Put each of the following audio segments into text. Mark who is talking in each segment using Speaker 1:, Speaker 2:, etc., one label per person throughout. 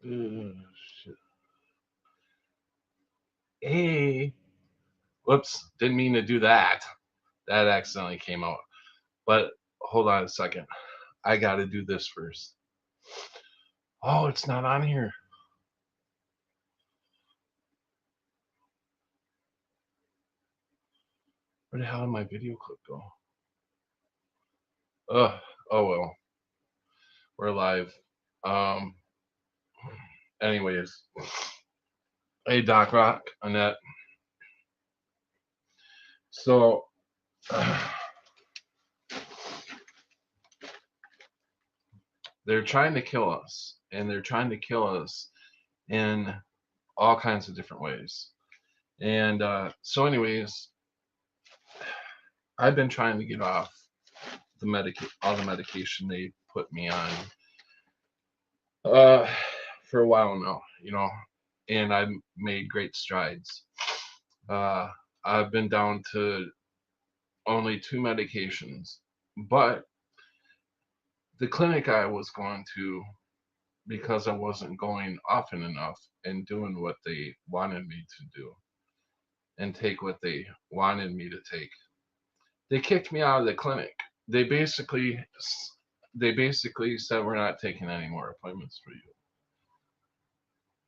Speaker 1: Shit. Hey, whoops, didn't mean to do that. That accidentally came out. But hold on a second. I got to do this first. Oh, it's not on here. Where the hell did my video clip go? Ugh. Oh well, we're live. Um. Anyways, hey Doc Rock, Annette. So they're trying to kill us, and they're trying to kill us in all kinds of different ways. And anyways, I've been trying to get off all the medication they put me on uh, for a while now, and I've made great strides. Uh, I've been down to only two medications, but the clinic I was going to, because I wasn't going often enough and doing what they wanted me to do and take what they wanted me to take, they kicked me out of the clinic. They basically they basically said we're not taking any more appointments for you.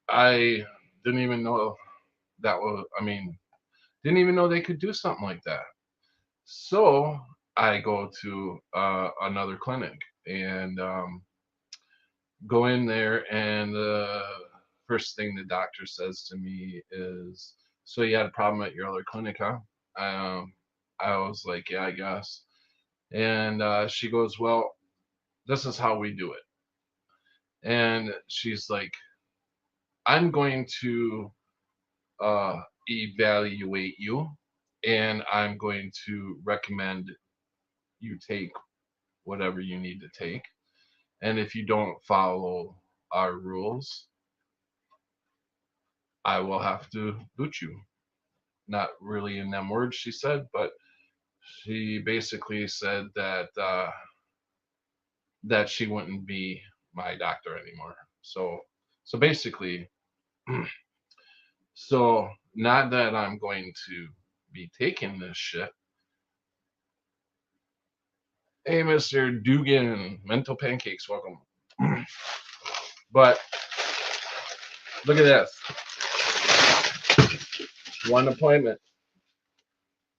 Speaker 1: I didn't even know that was. I mean, didn't even know they could do something like that. So I go to another clinic and go in there, and the first thing the doctor says to me is, "So you had a problem at your other clinic, huh?" I was like, "Yeah, I guess." And she goes, "Well, this is how we do it." And she's like, "I'm going to uh, evaluate you, and I'm going to recommend you take whatever you need to take. And if you don't follow our rules, I will have to boot you." Not really in them words, she said, but she basically said that she wouldn't be my doctor anymore. So basically, so not that I'm going to be taking this shit. Hey, Mr. Dugan, Mental Pancakes, welcome. But look at this. One appointment.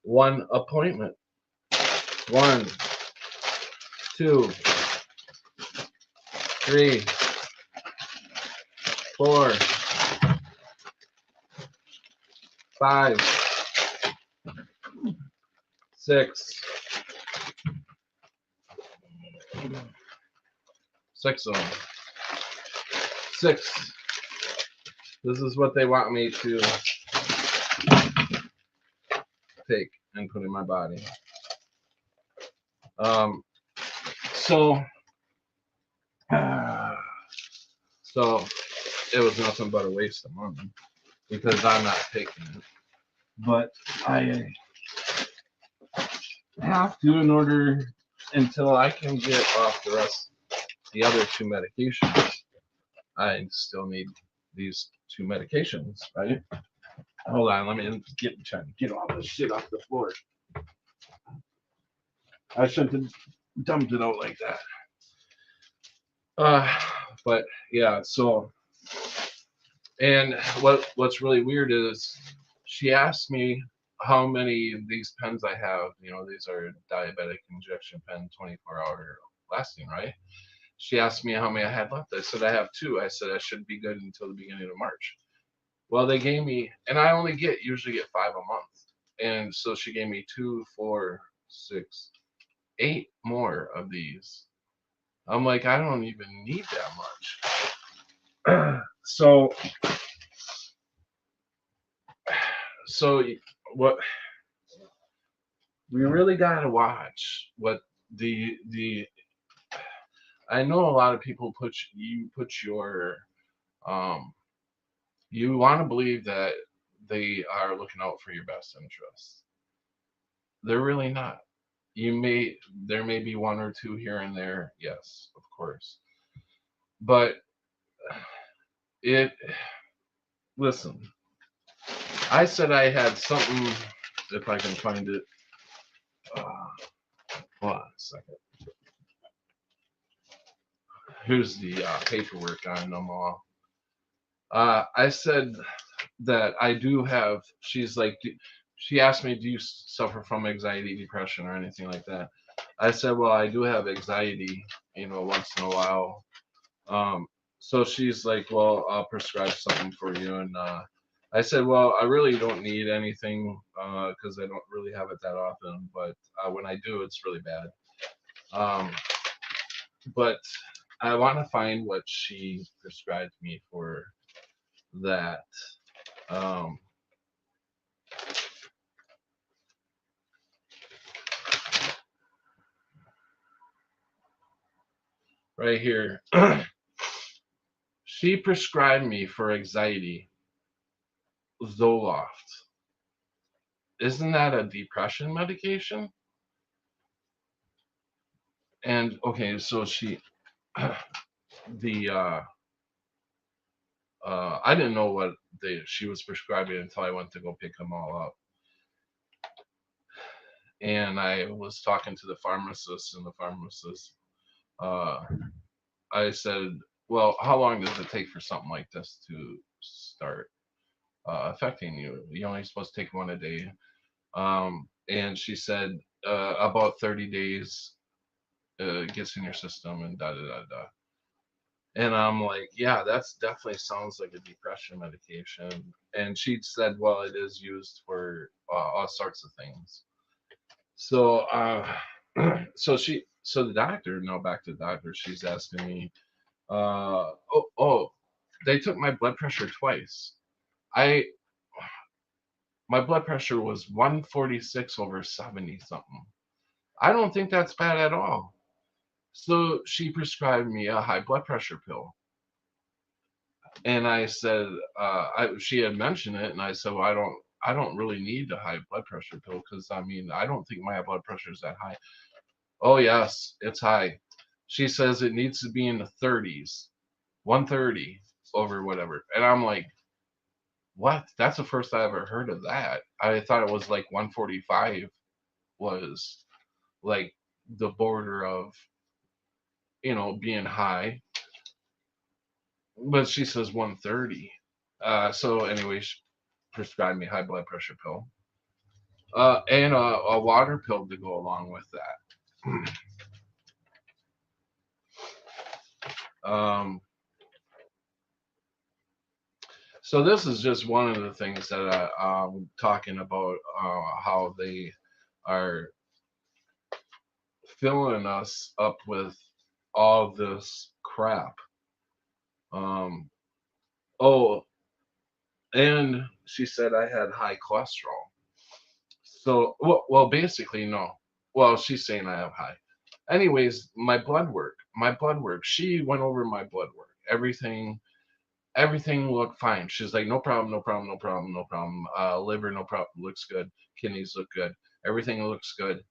Speaker 1: One appointment. One, two, three, four, five, six, six of them. Six. This is what they want me to take and put in my body. Um, so, so it was nothing but a waste of money because I'm not taking it. But I have to in order until I can get off the other two medications. I still need these two medications, right? Hold on, let me try to get all this shit off the floor. I shouldn't have dumped it out like that. Uh, but yeah, so and what's really weird is she asked me how many of these pens I have. These are diabetic injection pen, 24-hour lasting, right? She asked me how many I had left. I said I have two. I said I should be good until the beginning of March. Well, they gave me, and I only usually get five a month, and so she gave me two, four, six, eight more of these. I'm like, I don't even need that much. So what we really got to watch what the I know a lot of people put your um you want to believe that they are looking out for your best interests. They're really not. There may be one or two here and there, yes, of course, but it, listen, I said I had something, if I can find it. Uh, hold on a second. Here's the paperwork on them all. I said that I do have, she's like, she asked me, do you suffer from anxiety, depression, or anything like that? I said, well, I do have anxiety, once in a while. Um, so she's like, well, I'll prescribe something for you. And I said, well, I really don't need anything because I don't really have it that often. But when I do, it's really bad. Um, but I want to find what she prescribed me for that. Um, right here. She prescribed me for anxiety Zoloft. Isn't that a depression medication? And okay, so the I didn't know what she was prescribing until I went to go pick them all up. And I was talking to the pharmacist, and the pharmacist, uh, I said, well, how long does it take for something like this to start affecting you? You're only supposed to take one a day. And she said, about 30 days gets in your system and da da da da. And I'm like, yeah, that's definitely sounds like a depression medication. And she said, well, it is used for all sorts of things. So, so the doctor, now back to the doctor, she's asking me, oh, they took my blood pressure twice. I, my blood pressure was 146 over 70 something. I don't think that's bad at all. So she prescribed me a high blood pressure pill. And I said, she had mentioned it, and I said, well, I don't really need a high blood pressure pill because I mean, I don't think my blood pressure is that high. Oh yes, it's high. She says it needs to be in the 30s, 130 over whatever, and I'm like, what? That's the first I ever heard of that. I thought it was like 145 was like the border of being high, but she says 130. So anyway, she prescribed me high blood pressure pill, and a water pill to go along with that. So this is just one of the things that I'm talking about, how they are filling us up with all this crap. Um, oh, and she said I had high cholesterol. So, well, basically, no. Well, she's saying I have high. Anyways, my blood work. She went over my blood work. Everything looked fine. She's like, no problem, no problem, no problem, no problem. Liver, no problem, looks good. Kidneys look good. Everything looks good.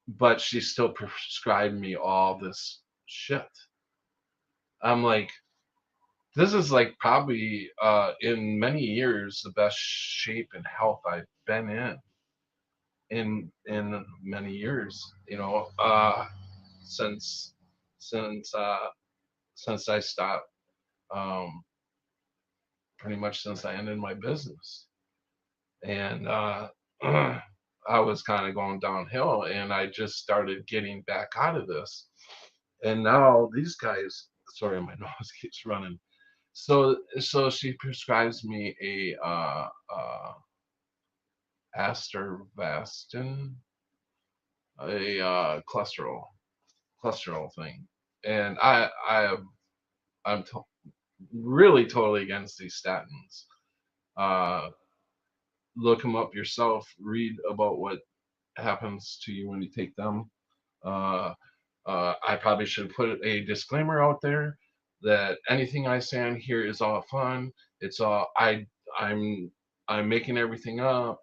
Speaker 1: But she still prescribed me all this shit. I'm like, this is like probably in many years the best shape and health I've been in many years. Since since uh, since I stopped, um, pretty much since I ended my business, and I was kind of going downhill, and I just started getting back out of this, and now these guys. Sorry, my nose keeps running. So she prescribes me a Astervastin, a cholesterol thing, and I'm really totally against these statins. Uh, Look them up yourself. Read about what happens to you when you take them. Uh, I probably should put a disclaimer out there that anything I say on here is all fun. It's all I'm I'm making everything up.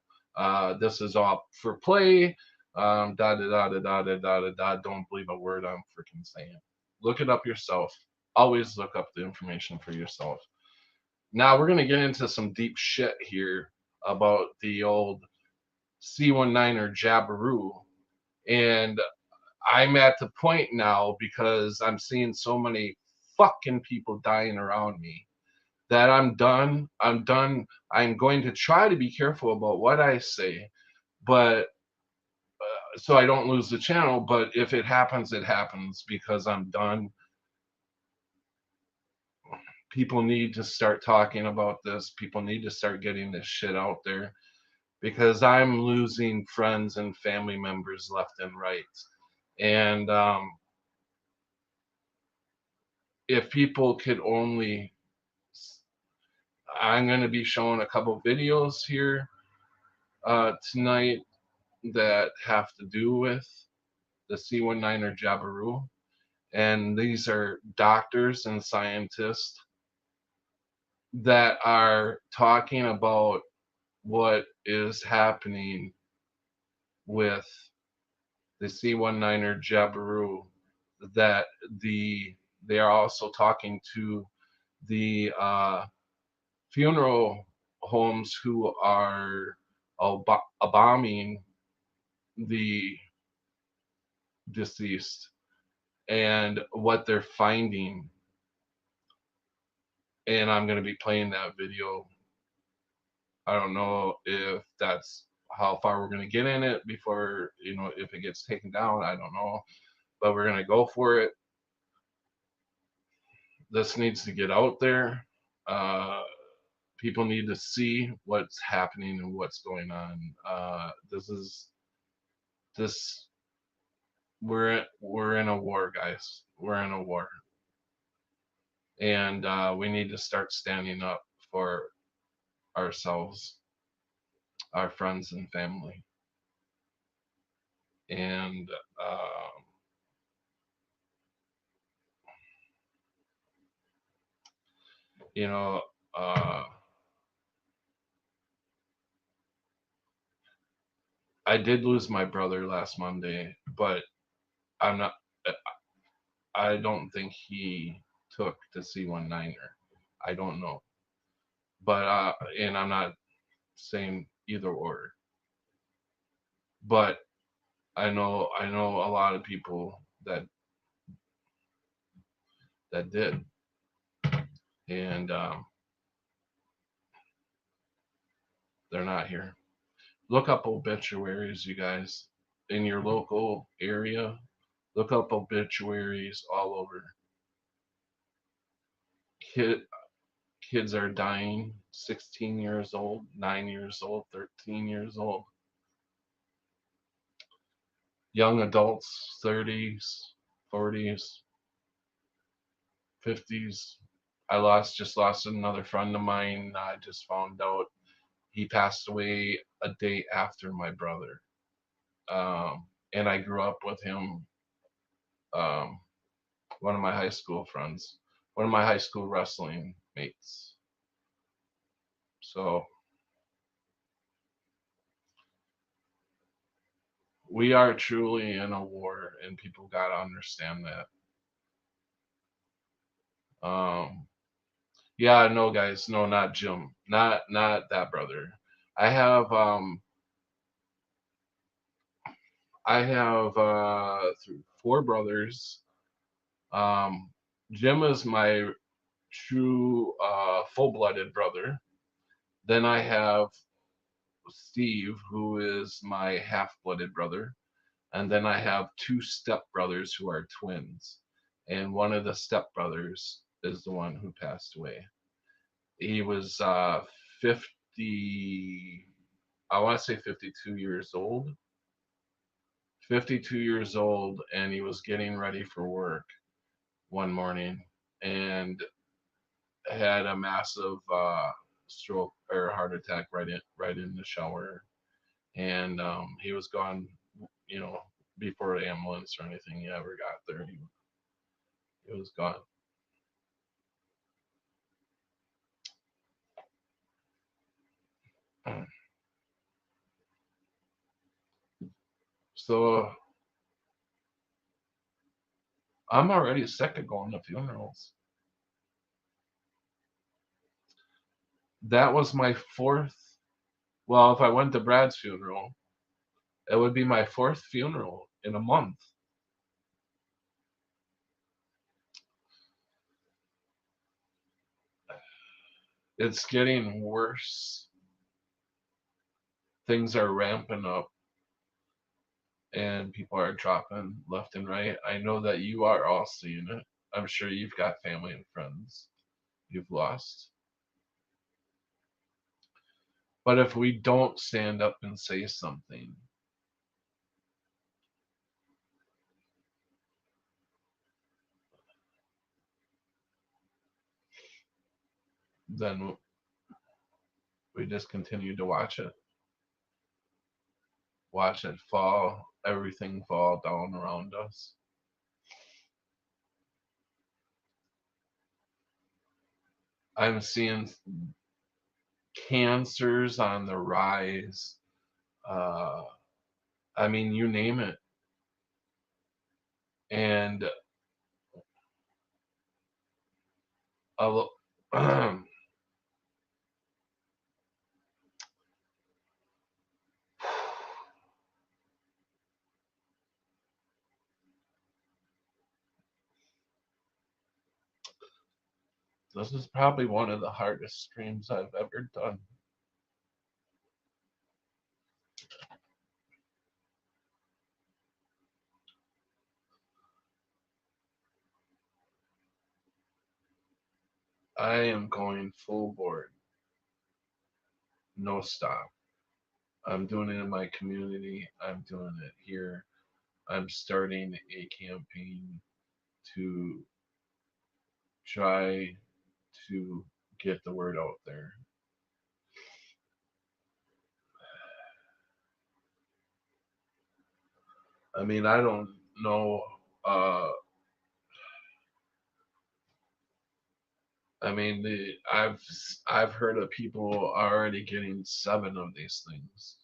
Speaker 1: This is all for play. Da da da da da da da da da. Don't believe a word I'm freaking saying. Look it up yourself. Always look up the information for yourself. Now we're gonna get into some deep shit here about the old C19er Jabiru, and I'm at the point now because I'm seeing so many fucking people dying around me that I'm done. I'm done. I'm going to try to be careful about what I say, but so I don't lose the channel. But if it happens, it happens because I'm done. People need to start talking about this. People need to start getting this shit out there because I'm losing friends and family members left and right. And if people could only, I'm going to be showing a couple videos here tonight that have to do with the C19er Jabiru. And these are doctors and scientists that are talking about what is happening with the C19er Jabiru. That they are also talking to the funeral homes who are bombing the deceased and what they're finding. And I'm going to be playing that video. I don't know if that's how far we're going to get in it before, if it gets taken down. I don't know. But we're going to go for it. This needs to get out there. People need to see what's happening and what's going on. This we're in a war, guys. We're in a war, and we need to start standing up for ourselves, our friends and family, and you know, uh, I did lose my brother last Monday, but I'm not. I don't think he took the C19er. I don't know, but and I'm not saying either or, but I know a lot of people that did, and they're not here. Look up obituaries, you guys, in your local area. Look up obituaries all over. Kid, kids are dying 16 years old, 9 years old, 13 years old. Young adults, 30s, 40s, 50s. Just lost another friend of mine. I just found out he passed away a day after my brother. And I grew up with him, um, one of my high school friends, one of my high school wrestling mates. So we are truly in a war, and people gotta understand that. Um, yeah, no, guys, no, not Jim, not that brother. I have um, I have four brothers. Um, Jim is my true full-blooded brother. Then I have Steve, who is my half-blooded brother. And then I have two stepbrothers who are twins. And one of the stepbrothers is the one who passed away. He was 50, I want to say 52 years old. 52 years old, and he was getting ready for work one morning and had a massive stroke or heart attack right in the shower, and he was gone, you know, before the ambulance or anything ever got there. He was gone. So I'm already sick of going to funerals. That was my fourth. Well, if I went to Brad's funeral, it would be my fourth funeral in a month. It's getting worse. Things are ramping up and people are dropping left and right. I know that you are all seeing it. I'm sure you've got family and friends you've lost. But if we don't stand up and say something, then we just continue to watch it fall, everything fall down around us. I'm seeing cancers on the rise. Uh, I mean, you name it. And a, this is probably one of the hardest streams I've ever done. I am going full board, no stop. I'm doing it in my community. I'm doing it here. I'm starting a campaign to try to get the word out there. I mean, I don't know. Uh, I mean, I've heard of people already getting 7 of these things,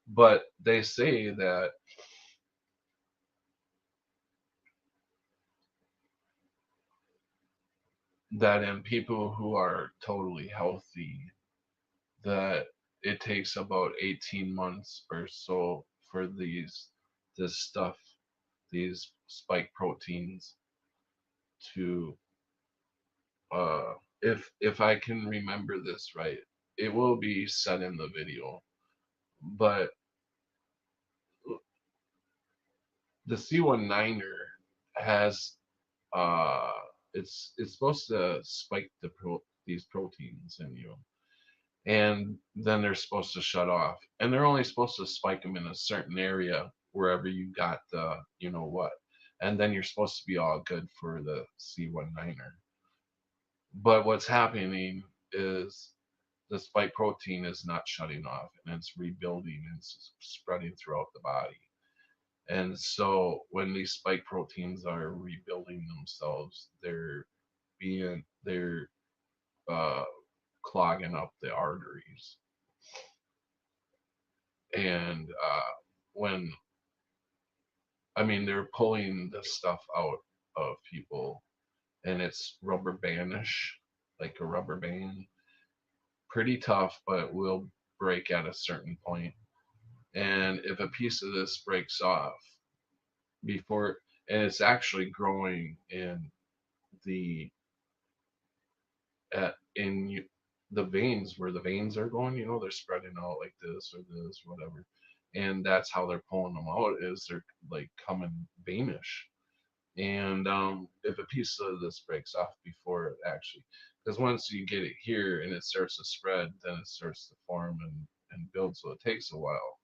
Speaker 1: but they say that in people who are totally healthy, that it takes about 18 months or so for this stuff, these spike proteins to if I can remember this right, it will be said in the video, but the C19er has uh it's supposed to spike these proteins in you, and then they're supposed to shut off, and they're only supposed to spike them in a certain area wherever you got the you know what, and then you're supposed to be all good for the C19er. But what's happening is the spike protein is not shutting off, and it's rebuilding and spreading throughout the body. And so when these spike proteins are rebuilding themselves, they're uh, clogging up the arteries. And when I mean they're pulling the stuff out of people, and it's rubber bandish, like a rubber band, pretty tough, but will break at a certain point. And if a piece of this breaks off before, and it's actually growing in the in the veins where the veins are going, they're spreading out like this or this, whatever. And that's how they're pulling them out, is they're like coming veinish. And if a piece of this breaks off before it actually, because once you get it here and it starts to spread, then it starts to form and build. So it takes a while.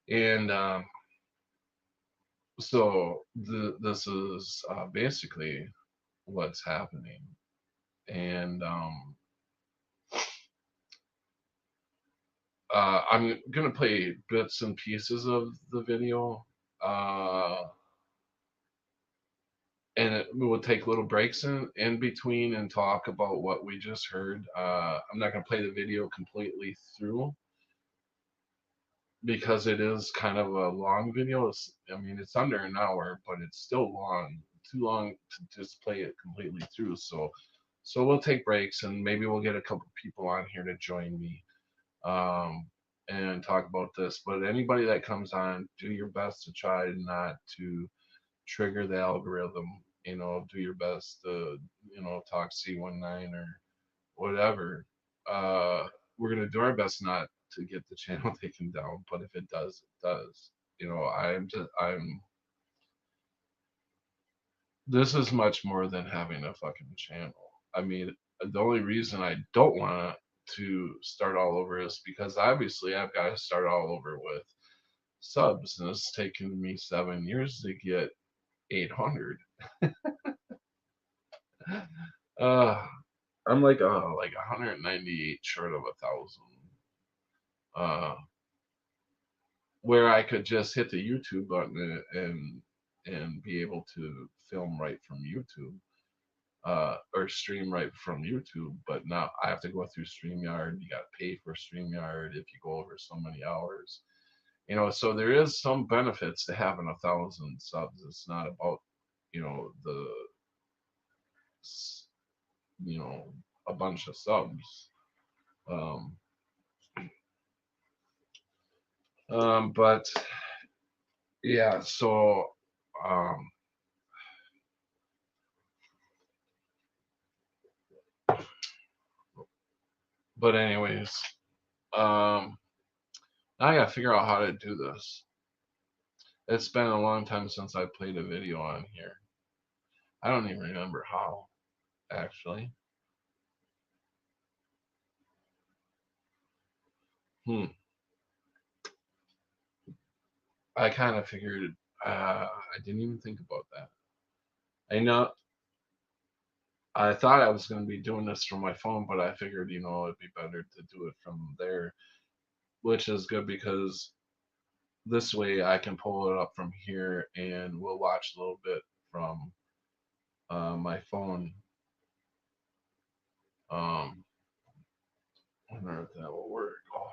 Speaker 1: And so this is basically what's happening. And I'm gonna play bits and pieces of the video, uh, and we will take little breaks in between and talk about what we just heard. I'm not gonna play the video completely through, because it is kind of a long video. I mean, it's under an hour, but it's still long, too long to just play it completely through. So we'll take breaks and maybe we'll get a couple people on here to join me um, and talk about this. But anybody that comes on, do your best to try not to trigger the algorithm. Do your best to talk C19 or whatever. Uh, we're gonna do our best not to get the channel taken down, but if it does, it does. I'm. This is much more than having a fucking channel. I mean, the only reason I don't want to start all over is because obviously I've got to start all over with subs, and it's taken me 7 years to get 800. Uh, I'm like 198 short of 1,000. Uh, where I could just hit the YouTube button and be able to film right from YouTube, or stream right from YouTube. But now I have to go through StreamYard. You got to pay for StreamYard if you go over so many hours. So there is some benefits to having 1,000 subs. It's not about the you know a bunch of subs. Um, but yeah, so um, but anyways, um, now I gotta figure out how to do this. It's been a long time since I played a video on here. I don't even remember how, actually. Hmm. I kind of figured. I didn't even think about that. I know. I thought I was going to be doing this from my phone, but I figured, it'd be better to do it from there, which is good because this way I can pull it up from here and we'll watch a little bit from my phone. Um, I wonder if that will work. Oh.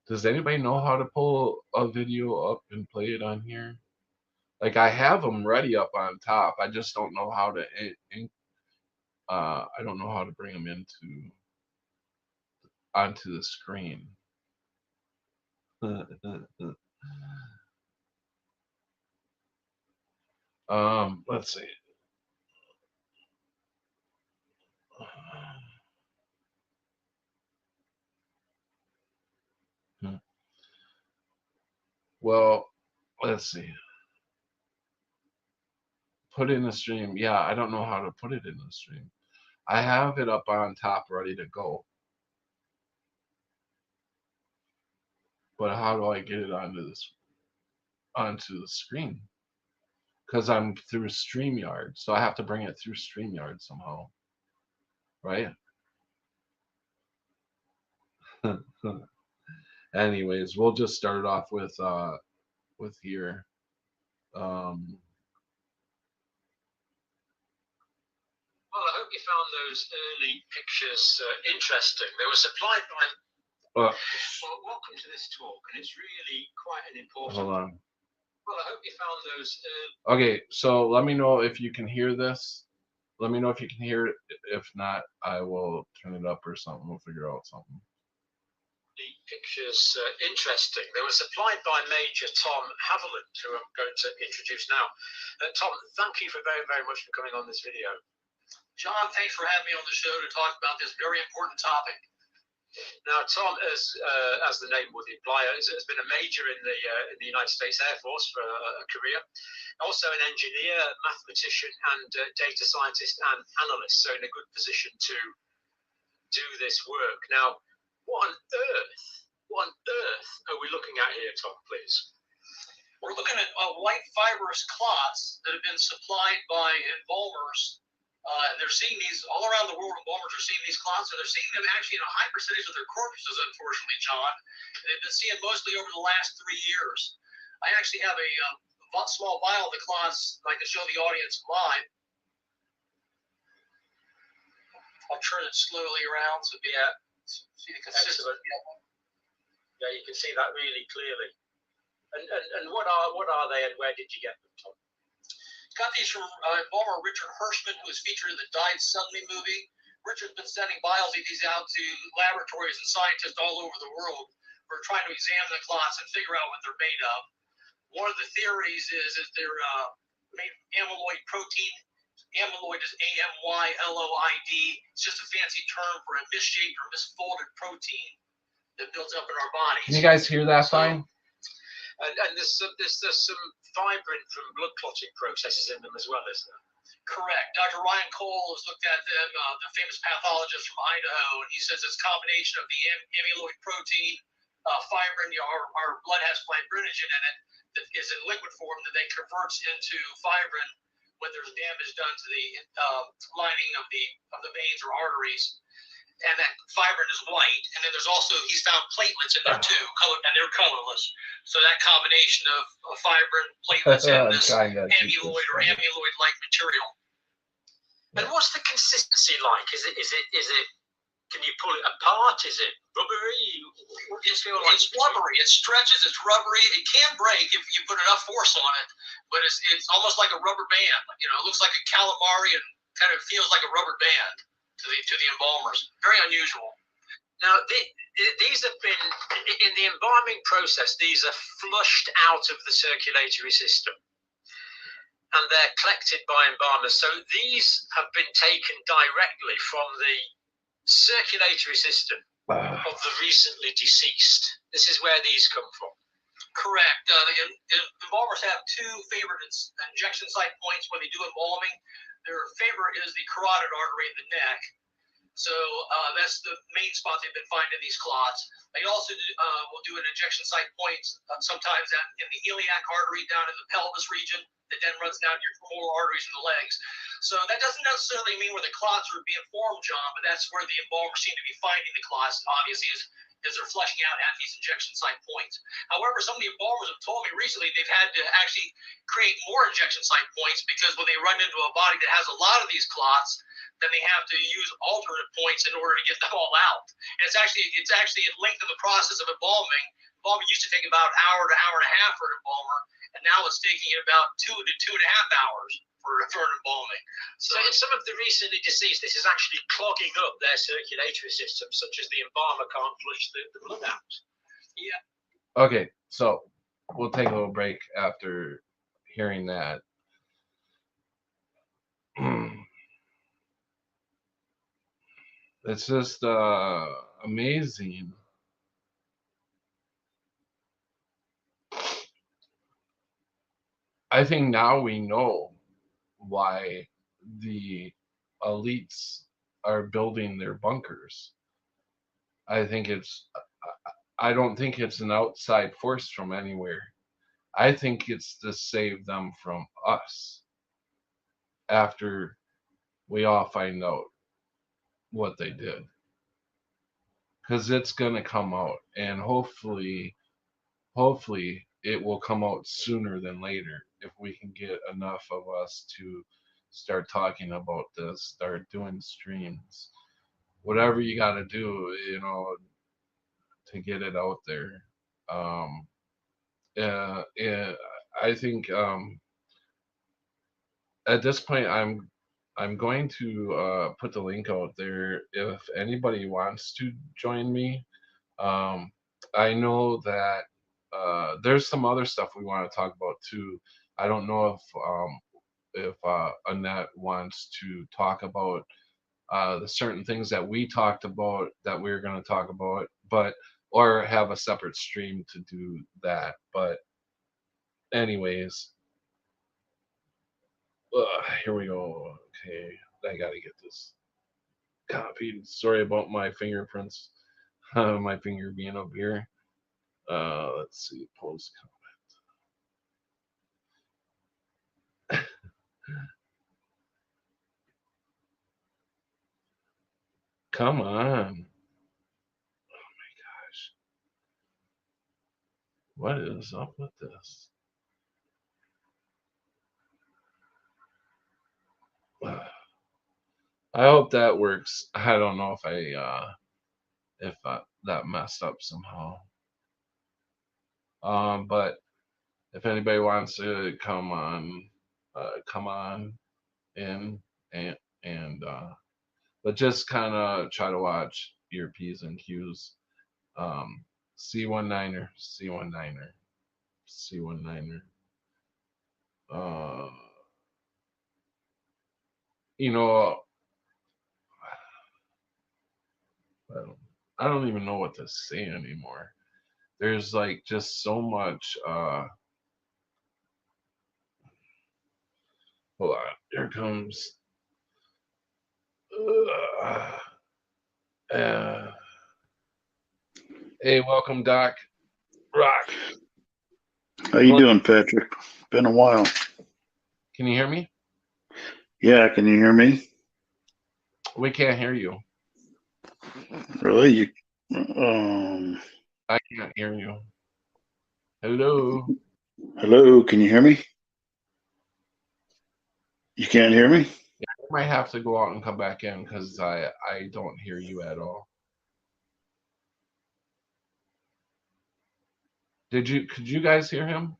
Speaker 1: Does anybody know how to pull a video up and play it on here? Like I have them ready up on top. I just don't know how to. I don't know how to bring them onto the screen. Let's see. Well, let's see. Put in the stream. Yeah, I don't know how to put it in the stream. I have it up on top ready to go. But how do I get it onto the screen? Because I'm through StreamYard, so I have to bring it through StreamYard somehow, right? Anyways, we'll just start off with here.
Speaker 2: Well, I hope you found those early pictures interesting. They were supplied by. Well, welcome to this talk, and it's really quite an important.
Speaker 1: Hold on.
Speaker 2: Well, I hope you found those.
Speaker 1: Okay, so let me know if you can hear this. Let me know if you can hear it. If not, I will turn it up or something. We'll figure out something.
Speaker 2: The pictures interesting. They were supplied by Major Tom Haviland, who I'm going to introduce now. Tom, thank you for very, very much for coming on this video.
Speaker 3: John, thanks for having me on the show to talk about this very important topic.
Speaker 2: Now, Tom, as the name would imply, has been a major in the United States Air Force for a career. Also an engineer, mathematician, and data scientist and analyst, so in a good position to do this work. Now, what on earth are we looking at here, Tom, please?
Speaker 3: We're looking at white fibrous clots that have been supplied by embalmers. They're seeing these all around the world. Embalmers are seeing these clots, and they're seeing them actually in a high percentage of their corpses, unfortunately, John. They've been seeing mostly over the last 3 years. I actually have a small vial of the clots I can show the audience live. I'll turn it slowly around so you can see the consistency.
Speaker 2: Yeah, you can see that really clearly. And what are they, and where did you get them from?
Speaker 3: Got these from embalmer Richard Hirschman, who was featured in the Died Suddenly movie. Richard's been sending vials of these out to laboratories and scientists all over the world for trying to examine the clots and figure out what they're made of. One of the theories is that they're made amyloid protein. Amyloid is AMYLOID. It's just a fancy term for a misshaped or misfolded protein that builds up in our bodies.
Speaker 1: Can you guys hear that fine?
Speaker 2: And there's some fibrin from blood clotting processes in them as well, isn't there?
Speaker 3: Correct. Dr. Ryan Cole has looked at them, the famous pathologist from Idaho, and he says it's a combination of the amyloid protein, fibrin. Our blood has fibrinogen in it that is in liquid form that then converts into fibrin when there's damage done to the lining of the veins or arteries. And that fibrin is white, and then there's also, he's found platelets in there too, and they're colorless. So that combination of fibrin, platelets, and this amyloid or amyloid-like material.
Speaker 2: And what's the consistency like? Is it? Can you pull it apart? Is it rubbery?
Speaker 3: It's rubbery. It stretches. It's rubbery. It can break if you put enough force on it, but it's almost like a rubber band. You know, it looks like a calamari and kind of feels like a rubber band to the embalmers. Very unusual.
Speaker 2: Now, these have been, in the embalming process, these are flushed out of the circulatory system. And they're collected by embalmers. So these have been taken directly from the circulatory system of the recently deceased. This is where these come from.
Speaker 3: Correct. The embalmers have two favorite injection site points when they do embalming. Their favorite is the carotid artery in the neck. So that's the main spot they've been finding these clots. They also will do an injection site point sometimes in the iliac artery down in the pelvis region that then runs down your femoral arteries in the legs. So that doesn't necessarily mean where the clots are being formed, John, but that's where the embalmers seem to be finding the clots, obviously, as they're fleshing out at these injection site points. However, some of the embalmers have told me recently they've had to actually create more injection site points because when they run into a body that has a lot of these clots, then they have to use alternate points in order to get them all out. And it's actually lengthened the process of embalming. Embalming used to take about an hour to hour and a half for an embalmer, and now it's taking about 2 to 2.5 hours for an embalming.
Speaker 2: So in some of the recently deceased, this is actually clogging up their circulatory system, such as the embalmer can't flush the blood out.
Speaker 3: Yeah.
Speaker 1: Okay, so we'll take a little break after hearing that. It's just amazing. I think now we know why the elites are building their bunkers. I don't think it's an outside force from anywhere. I think it's to save them from us after we all find out what they did. Because it's going to come out, and hopefully it will come out sooner than later if we can get enough of us to start talking about this, start doing streams, whatever you got to do, to get it out there. I think at this point I'm going to put the link out there if anybody wants to join me. I know that there's some other stuff we want to talk about too. I don't know if Annette wants to talk about the certain things that we talked about that we're going to talk about, or have a separate stream to do that. But anyways, here we go. Okay, I gotta get this copied. Sorry about my fingerprints. My finger being up here. Let's see, post comment. Come on. Oh my gosh. What is up with this? I hope that works. I don't know if that messed up somehow. But if anybody wants to come on in and but just kind of try to watch your P's and Q's. C19er, C19er, C19er. Uh, you know, I don't even know what to say anymore. There's like just so much. Hold on, here comes. Uh, hey, welcome, Doc. Rock.
Speaker 4: How you doing, Patrick? Been a while.
Speaker 1: Can you hear me?
Speaker 4: Yeah, can you hear me?
Speaker 1: We can't hear you.
Speaker 4: Really? You?
Speaker 1: I can't hear you. Hello.
Speaker 4: Hello, can you hear me? You can't hear me?
Speaker 1: Yeah, I might have to go out and come back in because I don't hear you at all. Could you guys hear him?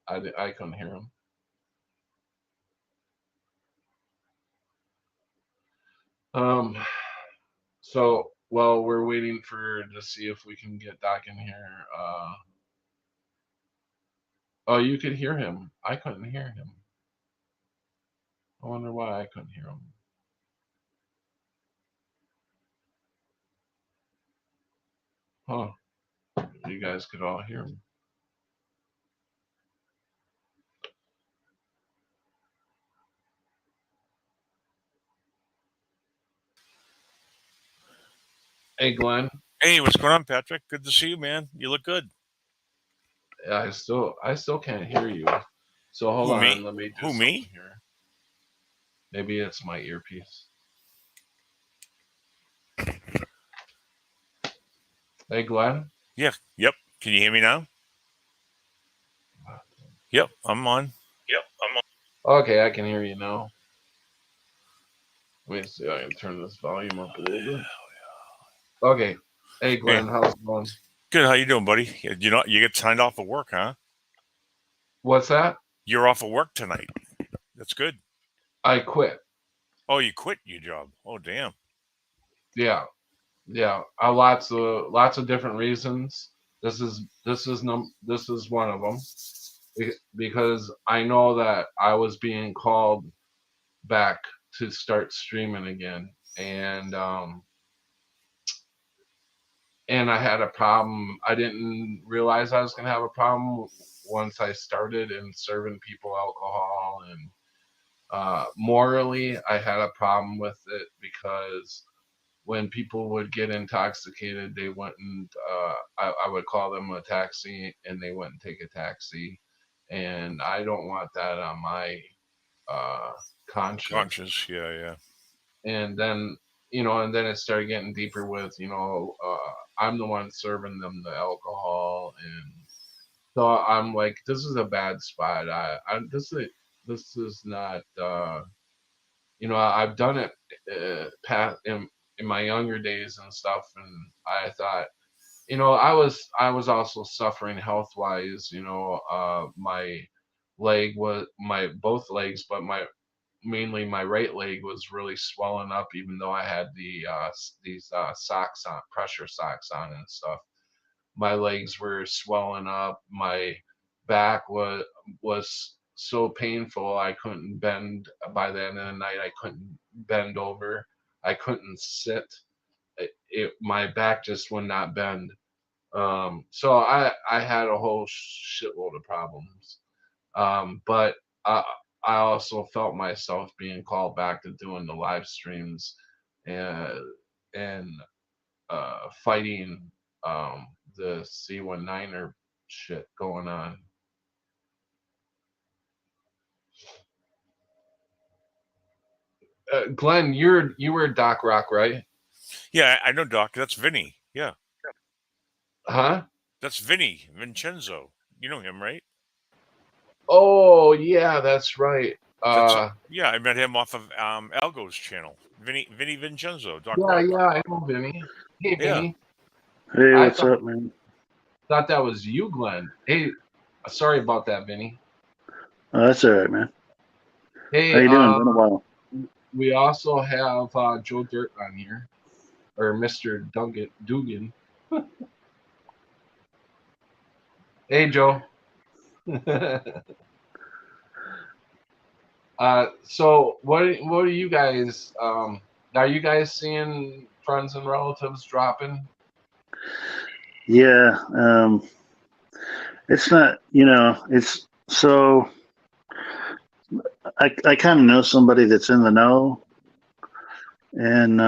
Speaker 1: I couldn't hear him. So while we're waiting to see if we can get Doc in here, oh, you could hear him. I couldn't hear him. I wonder why I couldn't hear him. Huh. You guys could all hear him. Hey, Glenn.
Speaker 5: Hey, what's going on, Patrick? Good to see you, man. You look good.
Speaker 1: I still can't hear you. So hold on, let me do
Speaker 5: Who,
Speaker 1: something
Speaker 5: me?
Speaker 1: here. Maybe it's my earpiece. Hey, Glenn.
Speaker 5: Yeah. Yep. Can you hear me now? Yep, I'm on.
Speaker 1: Okay, I can hear you now. Let me see if I can turn this volume up a little bit. Okay. Hey, Glenn, how's it going?
Speaker 5: Good. How you doing, buddy? You get signed off of work, huh?
Speaker 1: What's that?
Speaker 5: You're off of work tonight. That's good.
Speaker 1: I quit.
Speaker 5: Oh, you quit your job. Oh, damn.
Speaker 1: Yeah. Lots of different reasons. This is one of them because I know that I was being called back to start streaming again, and I had a problem. I didn't realize I was gonna have a problem once I started in serving people alcohol, and morally I had a problem with it because when people would get intoxicated, they wouldn't. I would call them a taxi, and they wouldn't take a taxi, and I don't want that on my conscience.
Speaker 5: Yeah.
Speaker 1: And then it started getting deeper with I'm the one serving them the alcohol, and so I'm like, this is a bad spot. This is not. I've done it past in my younger days and stuff, and I thought, I was also suffering health wise. My both legs, but mainly my right leg was really swelling up, even though I had these socks on, pressure socks on and stuff. My legs were swelling up. My back was so painful I couldn't bend. By the end of the night, I couldn't bend over. I couldn't sit. My back just would not bend. So I had a whole shitload of problems. But I also felt myself being called back to doing the live streams and fighting the C19er shit going on. Glenn, you were Doc Rock, right?
Speaker 5: Yeah, I know, Doc. That's Vinny. Yeah.
Speaker 1: Huh?
Speaker 5: That's Vincenzo. You know him, right?
Speaker 1: Oh yeah, that's right.
Speaker 5: Yeah, I met him off of Algo's channel. Vinny Vincenzo. Doc Rock.
Speaker 1: Yeah, I know Vinny. Hey,
Speaker 5: Yeah.
Speaker 1: Vinny.
Speaker 4: Hey, what's up, man?
Speaker 1: thought that was you, Glenn. Hey, sorry about that, Vinny.
Speaker 4: Oh, that's all right, man.
Speaker 1: Hey,
Speaker 4: How you doing? Been a while.
Speaker 1: we also have Joe Dirt on here, or Mr. Dugan. Hey, Joe. So what are you guys? Are you guys seeing friends and relatives dropping?
Speaker 4: Yeah. It's not. It's so. I kind of know somebody that's in the know, and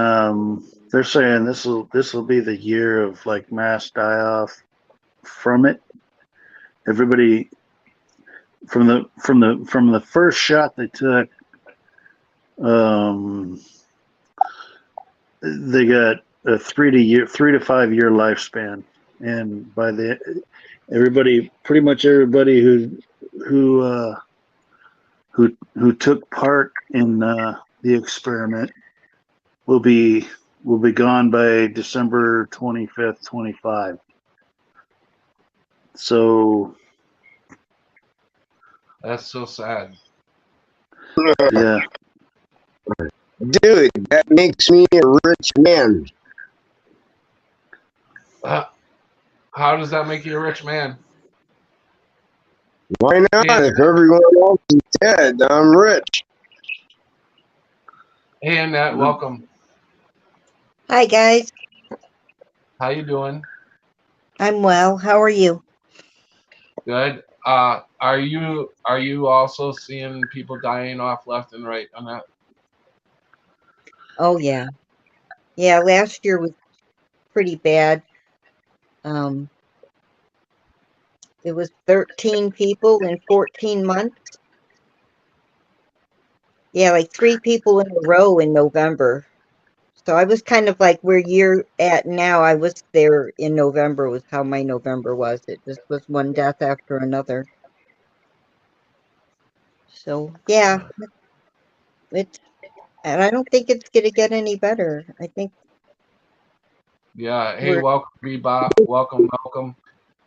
Speaker 4: they're saying this will be the year of like mass die off from it. Everybody from the first shot they took, they got a 3 to 5 year lifespan, and by pretty much everybody who took part in the experiment will be gone by December 25th, 25. So
Speaker 1: That's so sad.
Speaker 4: yeah.
Speaker 6: Dude, that makes me a rich man.
Speaker 1: How does that make you a rich man?
Speaker 6: Why not?
Speaker 1: Yeah.
Speaker 6: If everyone else is dead, I'm rich.
Speaker 1: Hey, Annette, welcome.
Speaker 7: Hi, guys.
Speaker 1: How you doing?
Speaker 7: I'm well. How are you?
Speaker 1: Good. Are you also seeing people dying off left and right on that?
Speaker 7: Oh, yeah. Yeah, last year was pretty bad. It was 13 people in 14 months. Yeah, like 3 people in a row in November. So I was kind of like where you're at now. I was there in November was how my November was. It just was one death after another. So yeah, and I don't think it's going to get any better. I think
Speaker 1: Yeah. Hey, welcome, Bebop. Welcome.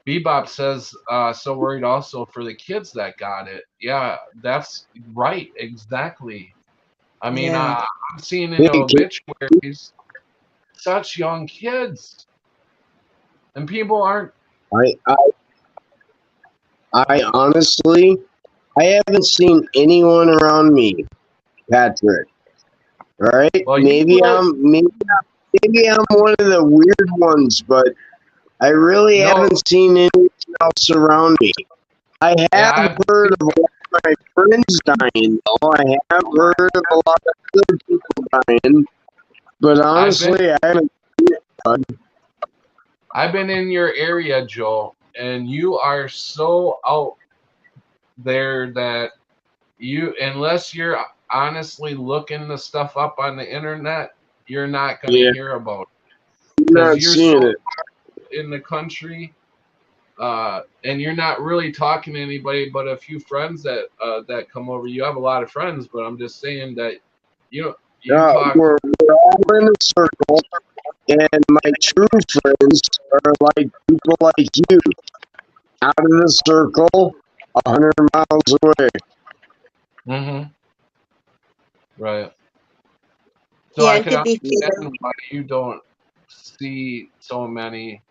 Speaker 1: Bebop says, so worried also for the kids that got it. Yeah, that's right. Exactly. I mean,
Speaker 7: yeah.
Speaker 1: I'm seeing in the obituaries such young kids, and people aren't.
Speaker 6: I honestly, I haven't seen anyone around me, Patrick. All right,
Speaker 1: Well,
Speaker 6: maybe I'm one of the weird ones, but I really haven't seen anyone else around me. I have heard of a lot of my friends dying, though. I have heard of a lot of other people dying, but honestly, I haven't seen it, bud.
Speaker 1: I've been in your area, Joe, and you are so out there that unless you're honestly looking the stuff up on the internet, you're not going to hear about it. Because you're so in the country, and you're not really talking to anybody but a few friends that come over. You have a lot of friends, but I'm just saying that you talk.
Speaker 6: We're all in a circle, and my true friends are like people like you, out of the circle, 100 miles away.
Speaker 1: Mm-hmm. Right. So
Speaker 7: Yeah,
Speaker 1: I can understand why you don't see so many.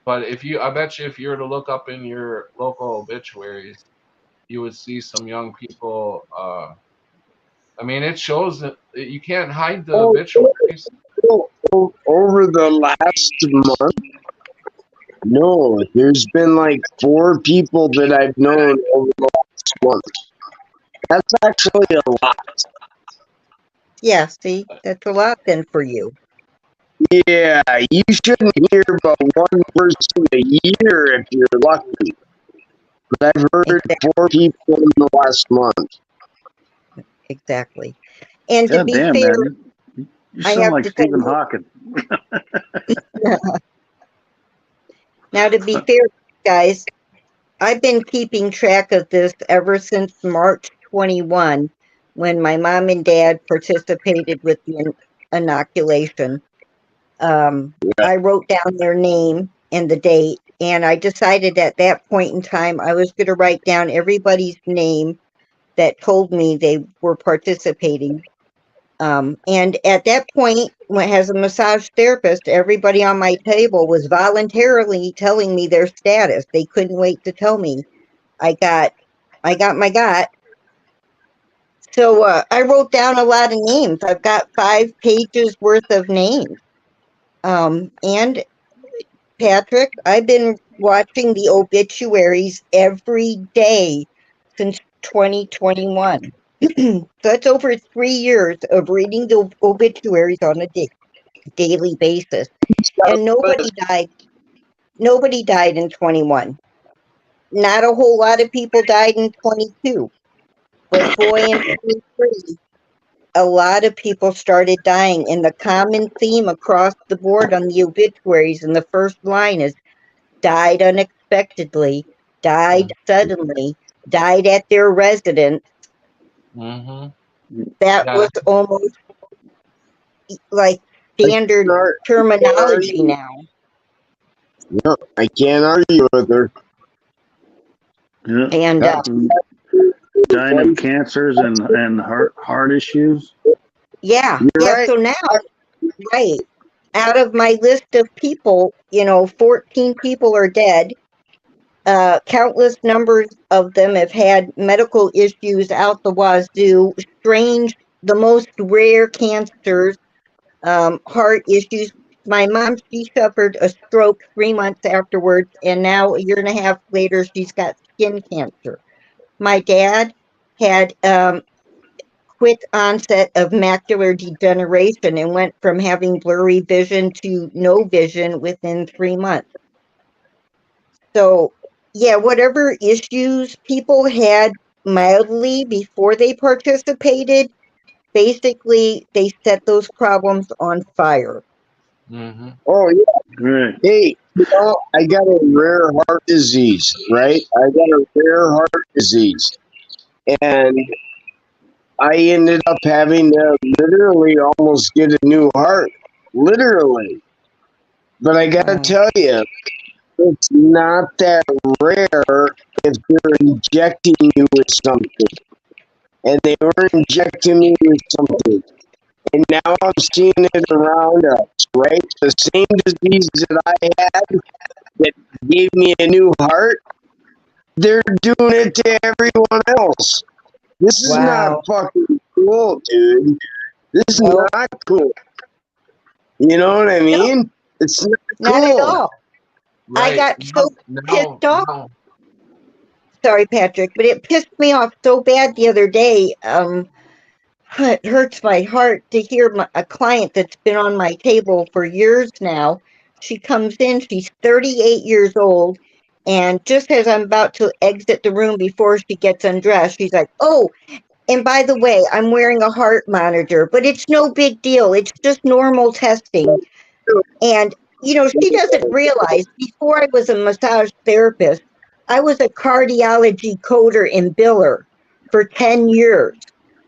Speaker 1: But I bet you if you were to look up in your local obituaries, you would see some young people. I mean, it shows that you can't hide the obituaries.
Speaker 6: Over the last month, no, there's been like 4 people that I've known over the last month. That's actually a lot.
Speaker 7: Yeah, see, that's a lot then for you.
Speaker 6: Yeah, you shouldn't hear about one person a year if you're lucky. But I've heard 4 people in the last month.
Speaker 7: Exactly. And to
Speaker 4: God
Speaker 7: be
Speaker 4: damn,
Speaker 7: fair,
Speaker 4: man. You sound like Stephen Hawking.
Speaker 7: Now, to be fair, guys, I've been keeping track of this ever since March 21, when my mom and dad participated with the inoculation. I wrote down their name and the date, And I decided at that point in time I was going to write down everybody's name that told me they were participating. And at that point, as a massage therapist, everybody on my table was voluntarily telling me their status. They couldn't wait to tell me. I got my got. So I wrote down a lot of names. I've got 5 pages worth of names. And Patrick, I've been watching the obituaries every day since 2021. So that's over 3 years of reading the obituaries on a daily basis. And nobody died. Nobody died in 21. Not a whole lot of people died in 22. But boy, in 23, a lot of people started dying. And the common theme across the board on the obituaries in the first line is died unexpectedly, died suddenly, died at their residence.
Speaker 1: Mm-hmm.
Speaker 7: That
Speaker 1: Yeah.
Speaker 7: was almost like standard terminology now.
Speaker 6: No, I can't argue with her.
Speaker 4: Yeah.
Speaker 7: And
Speaker 4: Dying of cancers and heart issues.
Speaker 7: yeah,
Speaker 6: You're right.
Speaker 7: So now, right, out of my list of people, 14 people are dead. Countless numbers of them have had medical issues out the wazoo, strange, the most rare cancers, heart issues. My mom, she suffered a stroke 3 months afterwards, and now a year and a half later, she's got skin cancer. My dad had quick onset of macular degeneration and went from having blurry vision to no vision within 3 months. So, yeah, whatever issues people had mildly before they participated, basically they set those problems on fire.
Speaker 1: Mm-hmm.
Speaker 6: Oh, yeah.
Speaker 4: Right.
Speaker 6: Hey, I got a rare heart disease, right? I got a rare heart disease. And I ended up having to literally almost get a new heart. Literally. But I got to
Speaker 7: Wow.
Speaker 6: tell you, it's not that rare if they're injecting you with something. And they were injecting me with something. And now I'm seeing it around us, right? The same disease that I had that gave me a new heart, they're doing it to everyone else. This is
Speaker 7: Wow.
Speaker 6: not fucking cool, dude. This is
Speaker 7: Nope.
Speaker 6: not cool. You know what I mean? It's not
Speaker 7: Not at
Speaker 6: cool.
Speaker 7: all. I got so pissed off.
Speaker 1: Now,
Speaker 7: Sorry, Patrick, but it pissed me off so bad the other day. It hurts my heart to hear a client that's been on my table for years now. She comes in, she's 38 years old, and just as I'm about to exit the room before she gets undressed, she's like, "Oh, and by the way, I'm wearing a heart monitor, but it's no big deal. It's just normal testing." And, she doesn't realize before I was a massage therapist, I was a cardiology coder and biller for 10 years.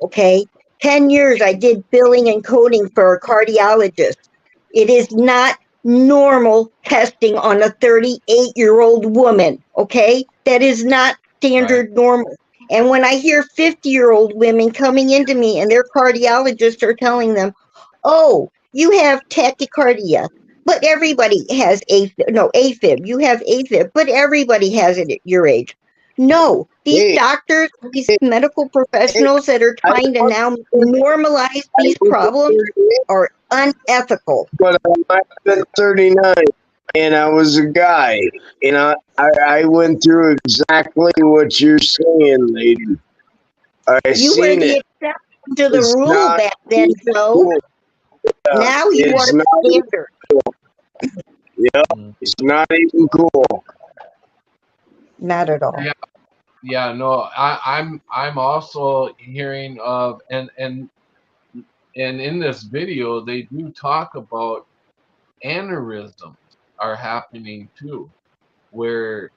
Speaker 7: Okay. 10 years I did billing and coding for a cardiologist. It is not normal testing on a 38-year-old woman. Okay. That is not standard normal. And when I hear 50-year-old women coming into me and their cardiologists are telling them, "Oh, you have tachycardia, but everybody has AFib. You have AFib, but everybody has it at your age." No, these doctors, these medical professionals that are trying to now normalize these problems are unethical.
Speaker 6: But I'm 39 and I was a guy. And I went through exactly what you're saying, lady. I
Speaker 7: You were
Speaker 6: seen
Speaker 7: the
Speaker 6: it.
Speaker 7: exception to the
Speaker 6: It's
Speaker 7: rule
Speaker 6: not
Speaker 7: back then, Joe.
Speaker 6: cool.
Speaker 7: Now you
Speaker 6: It's
Speaker 7: are the
Speaker 6: not
Speaker 7: standard.
Speaker 6: Yep, it's not even cool.
Speaker 7: Not at all.
Speaker 1: Yeah, no, I'm also hearing of and in this video they do talk about aneurysms are happening too, where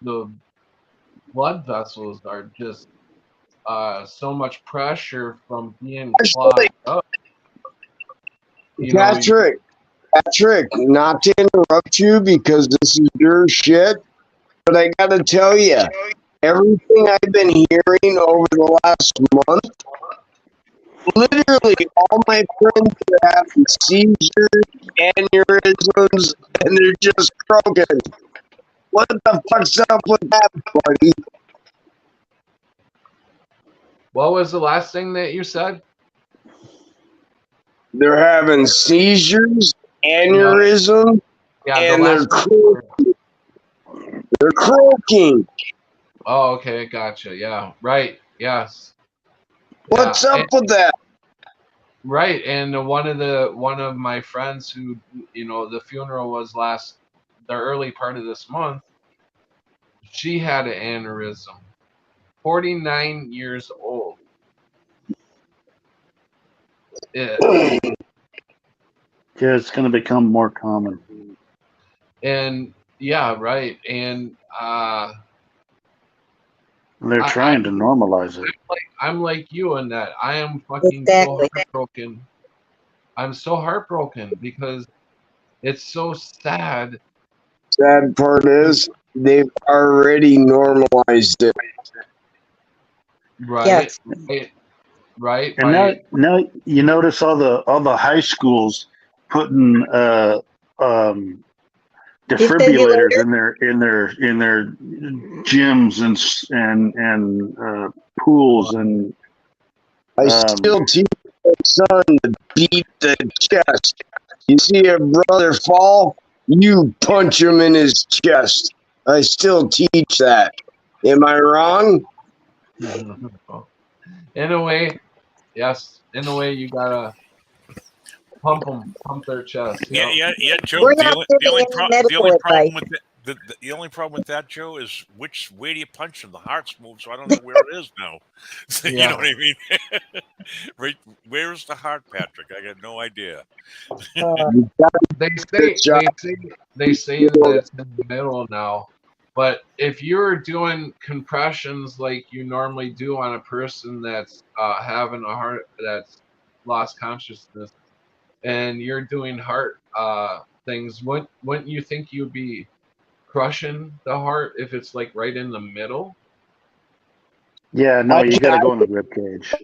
Speaker 1: the blood vessels are just so much pressure from being clogged up.
Speaker 6: Patrick, Patrick, not to interrupt you because this is your shit, but I gotta tell you, everything I've been hearing over the last month, literally all my friends are having seizures, aneurysms, and they're just croaking. What the fuck's up with that, buddy?
Speaker 1: What was the last thing that you said?
Speaker 6: They're having seizures, aneurysms,
Speaker 1: Yeah,
Speaker 6: and they're croaking.
Speaker 1: Oh, okay, gotcha. Yeah, right. Yes.
Speaker 6: What's
Speaker 1: Yeah,
Speaker 6: up with that?
Speaker 1: Right, and one of my friends who, the funeral was the early part of this month. She had an aneurysm. 49 years old.
Speaker 4: Yeah, it's going to become more common.
Speaker 1: And yeah, right. And
Speaker 4: they're trying to normalize it.
Speaker 1: I'm like you in that I am fucking so heartbroken. I'm so heartbroken because it's so sad.
Speaker 6: Sad part is they've already normalized it.
Speaker 1: Right.
Speaker 7: Yes.
Speaker 1: Right.
Speaker 4: And now you notice all the high schools putting defibrillators in their gyms and pools, and
Speaker 6: I still teach my son to beat the chest. You see a brother fall, you punch him in his chest. I still teach that. Am I wrong?
Speaker 1: In a way, yes. In a way, you gotta pump their chest.
Speaker 5: Yeah, Joe.
Speaker 7: We're not giving any medical advice.
Speaker 5: The only problem with that, Joe, is which way do you punch them? The heart's moved, so I don't know where it is now. You know what I mean? Right? Where's the heart, Patrick? I got no idea.
Speaker 1: They say that it's in the middle now. But if you're doing compressions like you normally do on a person that's having a heart that's lost consciousness, and you're doing heart things, wouldn't you think you'd be crushing the heart if it's like right in the middle?
Speaker 4: Yeah, no, you got to go in the rib cage.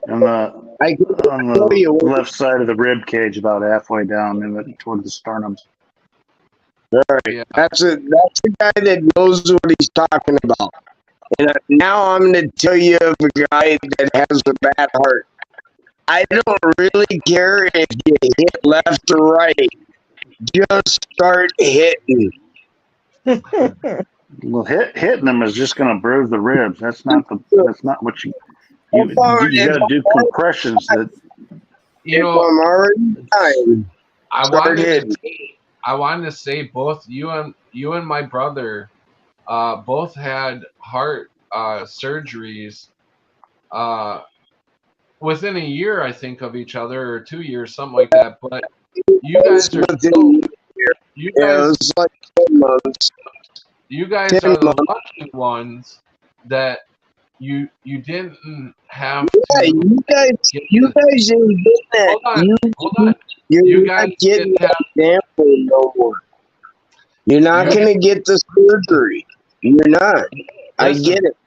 Speaker 4: On the left side of the rib cage, about halfway down toward the sternum.
Speaker 6: All right. Yeah. That's a guy that knows what he's talking about. And now I'm going to tell you of a guy that has a bad heart. I don't really care if you hit left or right. Just start hitting.
Speaker 4: Well, hitting them is just going to bruise the ribs. That's not what you got to do compressions that.
Speaker 1: I'm
Speaker 6: already dying.
Speaker 1: I wanted to say both you and my brother both had heart surgeries within a year, I think, of each other, or 2 years, something like that. But you guys are
Speaker 6: like 10 months.
Speaker 1: You guys are the lucky ones that you didn't have to.
Speaker 6: Yeah, you guys didn't get that.
Speaker 1: Hold on.
Speaker 6: You guys didn't have example no more. You're not going to get the surgery. You're not. I get it.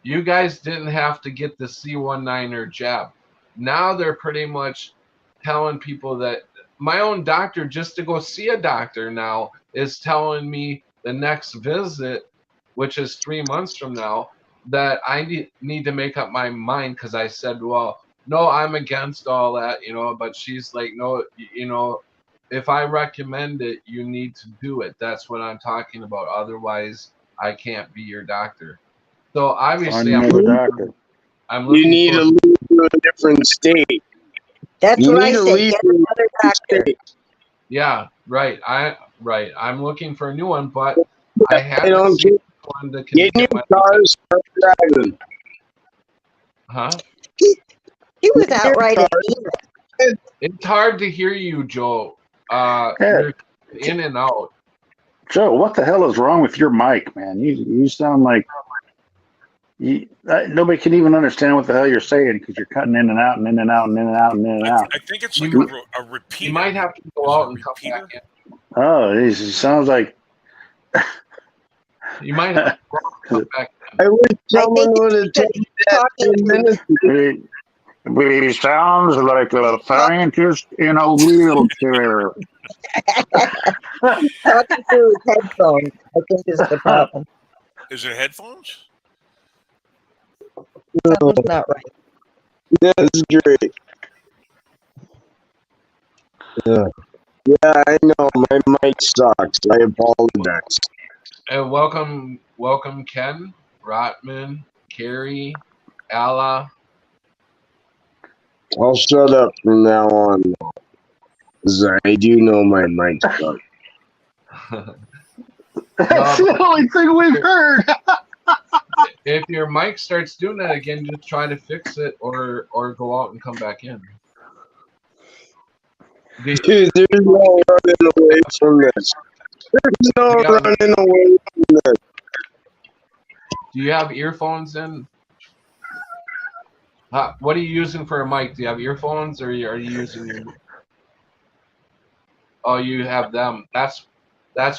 Speaker 1: You guys didn't have to get the C19 jab. Now they're pretty much telling people that my own doctor, just to go see a doctor now, is telling me the next visit, which is 3 months from now, that I need to make up my mind, because I said, well, no, I'm against all that, but she's like, no, if I recommend it, you need to do it. That's what I'm talking about. Otherwise, I can't be your doctor. So obviously, I'm looking
Speaker 6: you need to leave to a different state.
Speaker 7: That's what I say. Get another doctor.
Speaker 1: Yeah, right. I'm looking for a new one, but I haven't one that can
Speaker 6: get new cars, start driving.
Speaker 1: Huh?
Speaker 7: He was outright anemic.
Speaker 1: It's hard to hear you, Joe. You're in and out.
Speaker 4: Joe, what the hell is wrong with your mic, man? You sound like Nobody can even understand what the hell you're saying because you're cutting in and out and in and out and in and out and in and out.
Speaker 5: I think it's like a repeater.
Speaker 1: You might have to go
Speaker 5: Is it
Speaker 1: out
Speaker 5: a
Speaker 1: and come
Speaker 5: repeater?
Speaker 1: back in.
Speaker 4: Oh, he sounds like
Speaker 1: You might have to go out and come back in.
Speaker 6: I wish someone
Speaker 7: think
Speaker 6: would have
Speaker 7: it's
Speaker 6: taken that
Speaker 7: talking
Speaker 6: 10
Speaker 7: to-
Speaker 6: minutes.
Speaker 4: he sounds like a scientist in a wheelchair.
Speaker 7: Talking through his headphones, I think is the problem.
Speaker 5: Is it headphones?
Speaker 7: Something's not right.
Speaker 6: That's great. Yeah. Yeah, I know. My mic sucks. I apologize.
Speaker 1: And welcome Ken, Rotman, Carrie, Alla.
Speaker 6: I'll shut up from now on. 'Cause I do know my mic sucks.
Speaker 4: That's the only thing we've heard.
Speaker 1: If your mic starts doing that again, just try to fix it or go out and come back in.
Speaker 6: Dude, there's no running away from this. There's no running away from this.
Speaker 1: Do you have earphones in? What are you using for a mic? Do you have earphones or are you using your... Oh, you have them. That's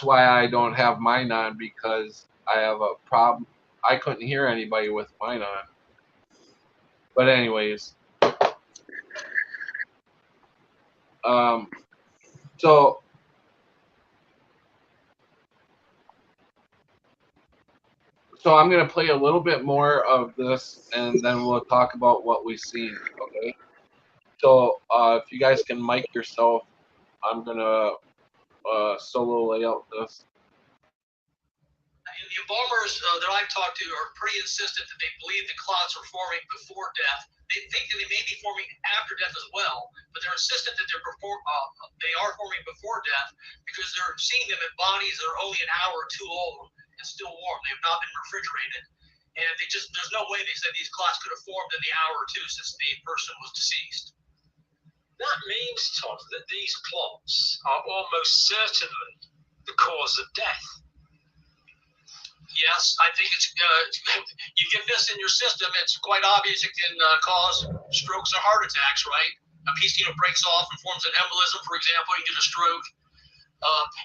Speaker 1: why I don't have mine on, because I have a problem. I couldn't hear anybody with mine on. But anyways. So I'm going to play a little bit more of this, and then we'll talk about what we've seen, okay? So if you guys can mic yourself, I'm going to solo lay out this.
Speaker 3: And the embalmers that I've talked to are pretty insistent that they believe the clots are forming before death. They think that they may be forming after death as well, but they're insistent that they are forming before death because they're seeing them in bodies that are only an hour or two old and still warm. They have not been refrigerated. And there's no way they said these clots could have formed in the hour or two since the person was deceased.
Speaker 2: That means, Todd, that these clots are almost certainly the cause of death.
Speaker 3: Yes, I think it's you get this in your system, it's quite obvious it can cause strokes or heart attacks, right? A piece breaks off and forms an embolism, for example, you get a stroke.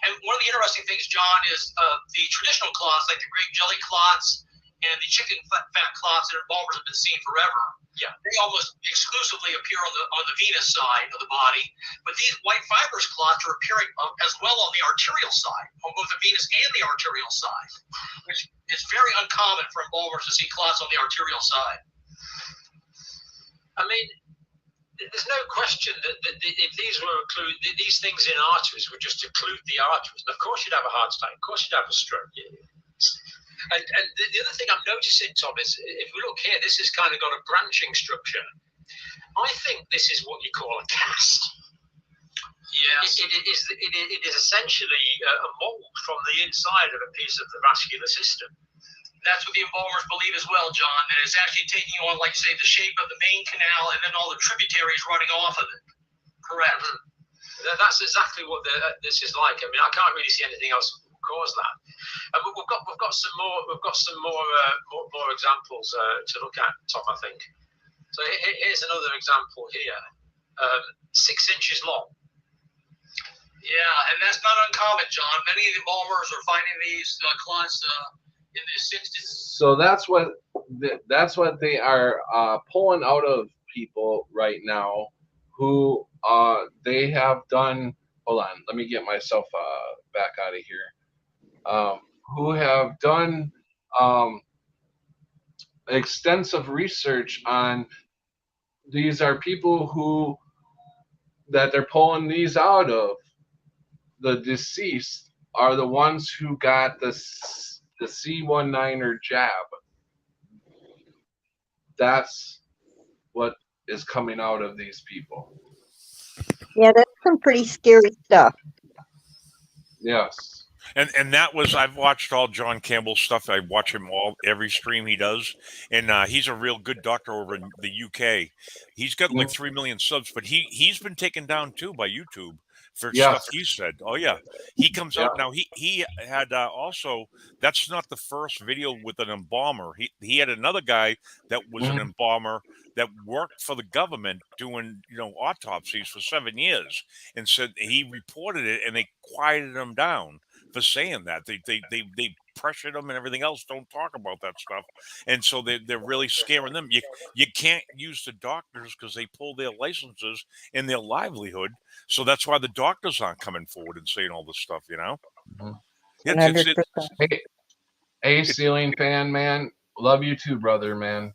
Speaker 3: And one of the interesting things, John, is the traditional clots, like the grape jelly clots and the chicken fat clots that embalmers have been seeing forever.
Speaker 2: Yeah,
Speaker 3: they almost exclusively appear on the venous side of the body, but these white fibrous clots are appearing as well on the arterial side, on both the venous and the arterial side, which is very uncommon for embalmers to see clots on the arterial side.
Speaker 2: I mean, there's no question that if these things in arteries were just occlude the arteries, and of course you'd have a heart attack, of course you'd have a stroke. And the other thing I'm noticing, Tom, is if we look here, this has kind of got a branching structure. I think this is what you call a cast.
Speaker 3: Yes.
Speaker 2: It is essentially a mold from the inside of a piece of the vascular system.
Speaker 3: That's what the embalmers believe as well, John, that it's actually taking on, like, say, the shape of the main canal and then all the tributaries running off of it. Correct.
Speaker 2: Mm-hmm. That's exactly what this is like. I mean, I can't really see anything else cause that. And we've got some more examples to look at, Tom, I think. So here's another example here. 6 inches long.
Speaker 3: Yeah, and that's not uncommon, John. Many of the embalmers are finding these clots in the 60s.
Speaker 1: So that's what they are pulling out of people right now, who they have done. Hold on, let me get myself back out of here. Who have done extensive research on these are people that they're pulling these out of. The deceased are the ones who got the C19er jab. That's what is coming out of these people.
Speaker 7: Yeah, that's some pretty scary stuff.
Speaker 1: Yes.
Speaker 5: And that was, I've watched all John Campbell's stuff. I watch him every stream he does, and he's a real good doctor over in the UK. He's got like 3 million subs, but he's been taken down too by YouTube for
Speaker 1: Yes.
Speaker 5: stuff he said. Oh yeah, he comes
Speaker 1: Yeah.
Speaker 5: out now. He had also. That's not the first video with an embalmer. He had another guy that was an embalmer that worked for the government doing autopsies for 7 years, and said he reported it, and they quieted him down for saying that. They pressured him and everything else. Don't talk about that stuff, and so they're really scaring them. You can't use the doctors because they pull their licenses and their livelihood. So that's why the doctors aren't coming forward and saying all this stuff,
Speaker 1: Mhm.
Speaker 5: It's,
Speaker 7: 100%.
Speaker 1: Hey, ceiling fan, man. Love you too, brother, man.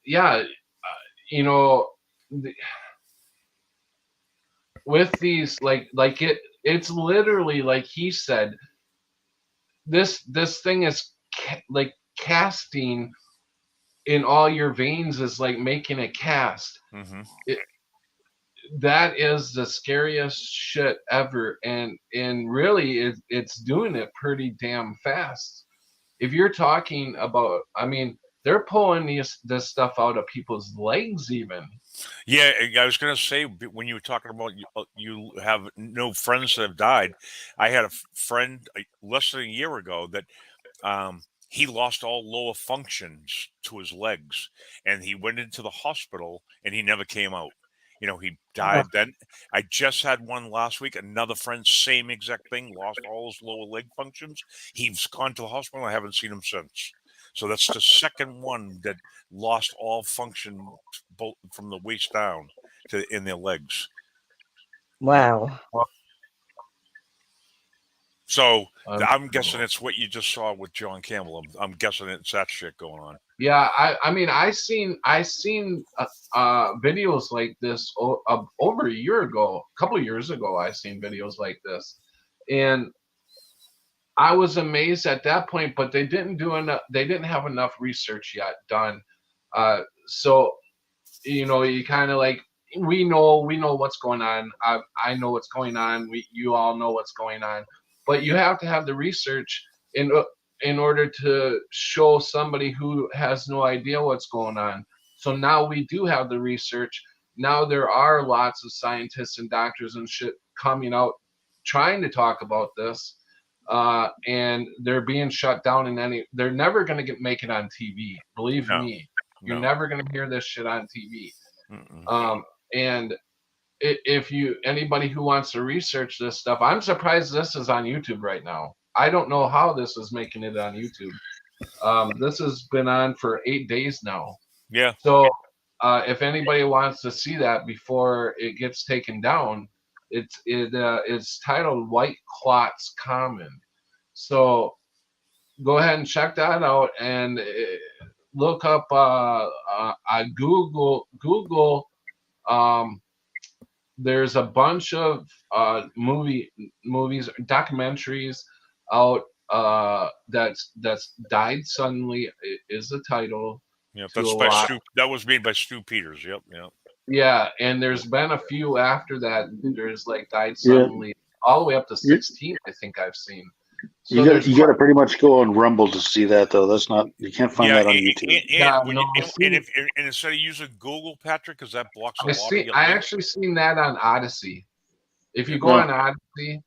Speaker 1: Yeah, the, with these, it's literally like he said. This thing is like casting in all your veins is like making a cast.
Speaker 5: Mhm.
Speaker 1: That is the scariest shit ever, and really it's doing it pretty damn fast. If you're talking about, I mean, they're pulling this stuff out of people's legs even.
Speaker 5: Yeah, I was going to say when you were talking about you have no friends that have died. I had a friend less than a year ago that he lost all lower functions to his legs, and he went into the hospital, and he never came out. He died then. I just had one last week. Another friend, same exact thing, lost all his lower leg functions. He's gone to the hospital. I haven't seen him since. So that's the second one that lost all function both from the waist down to in their legs.
Speaker 7: Wow.
Speaker 5: So I'm guessing it's what you just saw with John Campbell. I'm guessing it's that shit going on.
Speaker 1: Yeah, I mean, I seen videos like this over a year ago, a couple of years ago. I seen videos like this, and I was amazed at that point. But they didn't do enough. They didn't have enough research yet done. So you kind of like we know what's going on. I know what's going on. You all know what's going on, but you have to have the research in order to show somebody who has no idea what's going on. So now we do have the research. Now there are lots of scientists and doctors and shit coming out trying to talk about this, and they're being shut down. They're never going to make it on TV. Believe me, you're never going to hear this shit on TV. And if anybody who wants to research this stuff, I'm surprised this is on YouTube right now. I don't know how this is making it on YouTube. This has been on for 8 days now.
Speaker 5: Yeah.
Speaker 1: So if anybody wants to see that before it gets taken down, it's titled White Clots Common. So go ahead and check that out and look up Google. There's a bunch of movies, documentaries out that's died suddenly is the title.
Speaker 5: Yeah, that was made by Stu Peters. Yep.
Speaker 1: Yeah, and there's been a few after that. There's like died suddenly, all the way up to 16. I think I've seen. So
Speaker 4: you got to pretty much go on Rumble to see that, though. That's not, you can't find that on YouTube.
Speaker 5: And instead of using Google, Patrick, because that blocks a lot of your
Speaker 1: I
Speaker 5: links.
Speaker 1: actually seen that on Odyssey. If you go on Odyssey,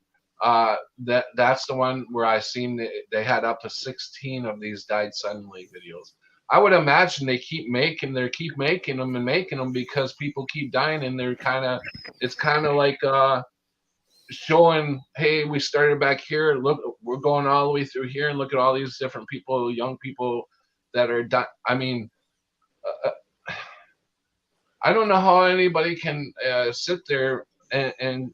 Speaker 1: that's the one where I seen they had up to 16 of these died suddenly videos. I would imagine they keep making them because people keep dying, and it's kind of like showing, hey, we started back here. Look, we're going all the way through here, and look at all these different people, young people that are dying. I mean, I don't know how anybody can sit there and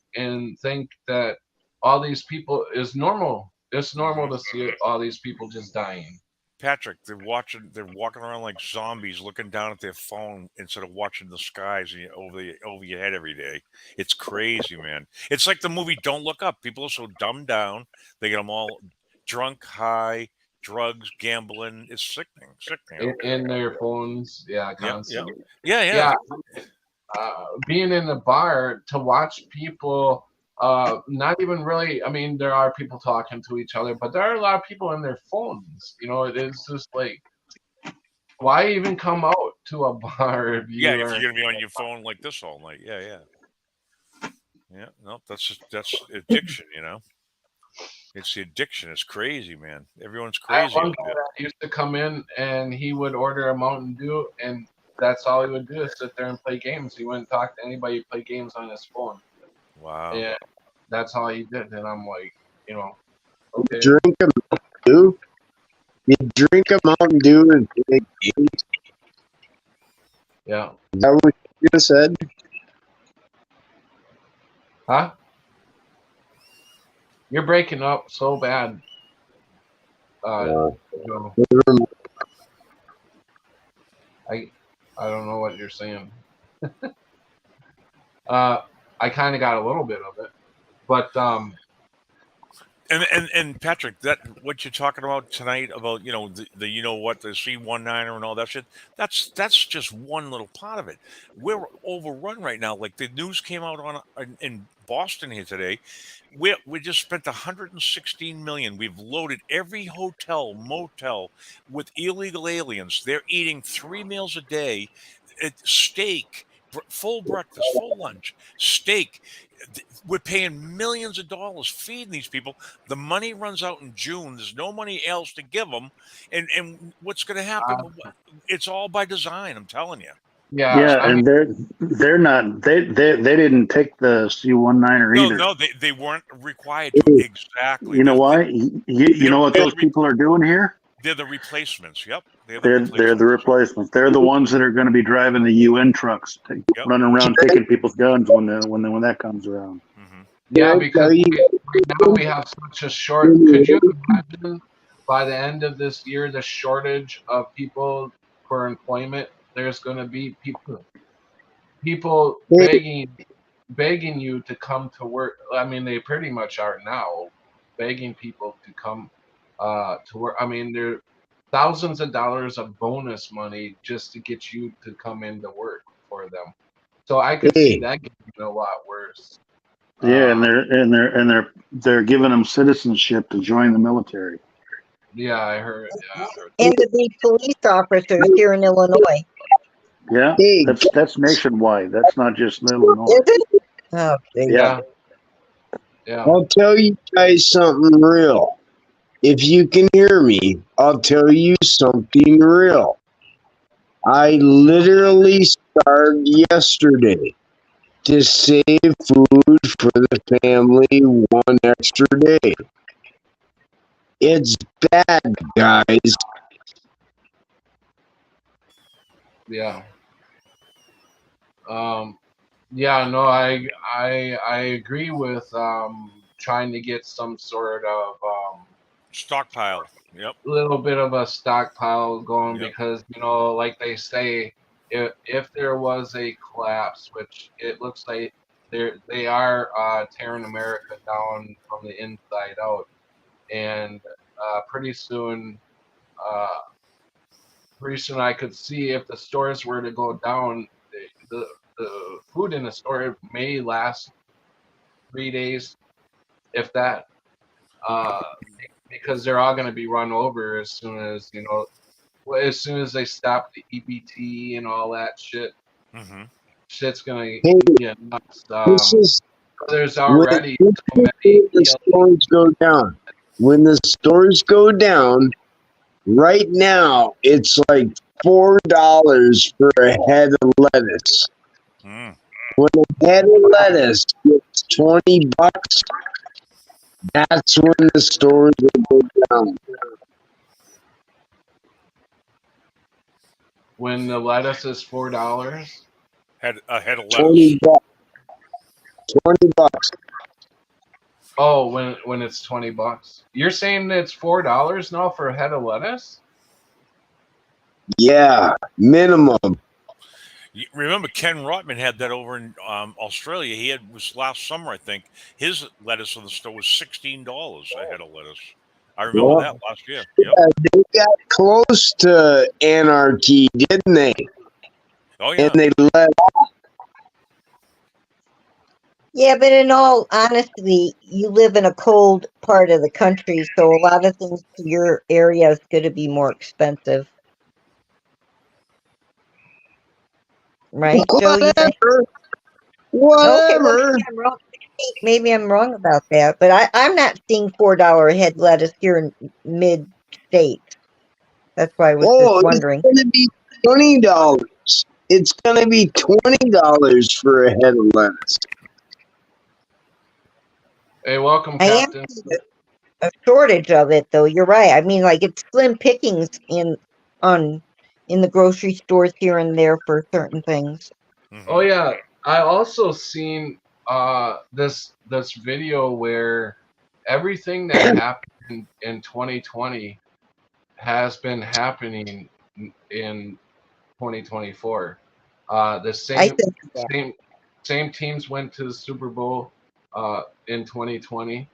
Speaker 1: think that all these people is normal. It's normal to see all these people just dying.
Speaker 5: Patrick, they're walking around like zombies, looking down at their phone instead of watching the skies over your head every day. It's crazy, man. It's like the movie Don't Look Up. People are so dumbed down. They get them all drunk, high, drugs, gambling. It's sickening.
Speaker 1: In their phones, constantly.
Speaker 5: Yeah.
Speaker 1: Being in the bar to watch people. Not even really. I mean, there are people talking to each other, but there are a lot of people in their phones. It is just like, why even come out to a bar if you're
Speaker 5: gonna be on your phone like this all night? Yeah. Yeah, no, that's addiction. It's the addiction. It's crazy, man. Everyone's
Speaker 1: I had
Speaker 5: crazy
Speaker 1: one
Speaker 5: out
Speaker 1: guy
Speaker 5: there.
Speaker 1: that used to come in and he would order a Mountain Dew, and that's all he would do is sit there and play games. He wouldn't talk to anybody, play games on his phone.
Speaker 5: Wow.
Speaker 1: And that's all he did. And I'm like, okay.
Speaker 6: Drink a Mountain Dew. You drink a Mountain Dew and play games.
Speaker 1: Yeah.
Speaker 6: Is that what you just said?
Speaker 1: Huh? You're breaking up so bad.
Speaker 6: Uh,
Speaker 1: Joe. I don't know what you're saying. I kind of got a little bit of it, but
Speaker 5: And Patrick, that what you're talking about tonight about the the C-19er and all that shit. That's just one little part of it. We're overrun right now. Like the news came out in Boston here today. We just spent 116 million. We've loaded every hotel, motel with illegal aliens. They're eating 3 meals a day, steak, full breakfast, full lunch, steak. We're paying millions of dollars feeding these people. The money runs out in June. There's no money else to give them. And what's going to happen? It's all by design. I'm telling you.
Speaker 1: yeah, I mean,
Speaker 4: and they're not they didn't take the C-19er either.
Speaker 5: No, they weren't required to. Exactly.
Speaker 4: You know why? You know what those people are doing here?
Speaker 5: They're the replacements. Yep.
Speaker 4: They're the replacements. They're the ones that are going to be driving the UN trucks, running around taking people's guns when that comes around.
Speaker 5: Mm-hmm.
Speaker 1: Yeah, because now we have such a short. Could you imagine by the end of this year the shortage of people for employment? There's going to be people begging you to come to work. I mean, they pretty much are now begging people to come to work. I mean, there are thousands of dollars of bonus money just to get you to come into work for them. So I could see that getting a lot worse.
Speaker 4: Yeah, and they're giving them citizenship to join the military.
Speaker 1: Yeah, I heard.
Speaker 7: And to be police officers here in Illinois.
Speaker 4: Yeah, that's nationwide. That's not just Illinois.
Speaker 7: Is it? Oh,
Speaker 1: Yeah.
Speaker 6: I'll tell you guys something real. If you can hear me, I'll tell you something real. I literally starved yesterday to save food for the family one extra day. It's bad, guys.
Speaker 1: Yeah. Yeah, no, I agree with trying to get some sort of
Speaker 5: stockpile. Yep.
Speaker 1: Little bit of a stockpile going
Speaker 5: Yep.
Speaker 1: because like they say, if there was a collapse, which it looks like they are tearing America down from the inside out, and pretty soon I could see if the stores were to go down, the food in the store may last 3 days, if that, because they're all going to be run over as soon as they stop the EBT and all that shit.
Speaker 5: Mm-hmm.
Speaker 1: Shit's going to get nuts. There's already
Speaker 6: when the stores go down. When the stores go down, right now it's like $4 for a head of lettuce.
Speaker 5: Mm.
Speaker 6: When a head of lettuce gets $20, that's when the stores will go down.
Speaker 1: When the lettuce is $4,
Speaker 5: a head of lettuce.
Speaker 6: $20. $20.
Speaker 1: Oh, when it's $20, you're saying it's $4 now for a head of lettuce?
Speaker 6: Yeah, minimum.
Speaker 5: Remember, Ken Rotman had that over in Australia. Was last summer, I think. His lettuce in the store was $16 a head of lettuce. I remember that last year. Yep.
Speaker 6: Yeah, they got close to anarchy, didn't they?
Speaker 5: Oh yeah.
Speaker 6: And they let off.
Speaker 7: Yeah, but in all honesty, you live in a cold part of the country, so a lot of things to your area is going to be more expensive. Right, Joe? You think?
Speaker 6: Whatever.
Speaker 7: Okay, maybe I'm wrong about that, but I'm not seeing $4 a head lettuce here in mid-state. That's why I was just wondering.
Speaker 6: It's going to be $20. It's going to be $20 for a head of lettuce.
Speaker 1: Hey, welcome,
Speaker 7: I am
Speaker 1: Captain.
Speaker 7: seeing a shortage of it, though. You're right. I mean, like it's slim pickings in the grocery stores here and there for certain things.
Speaker 1: Oh yeah, I also seen this video where everything that happened in 2020 has been happening in 2024. The
Speaker 7: I
Speaker 1: same
Speaker 7: think that.
Speaker 1: same teams went to the Super Bowl in 2020.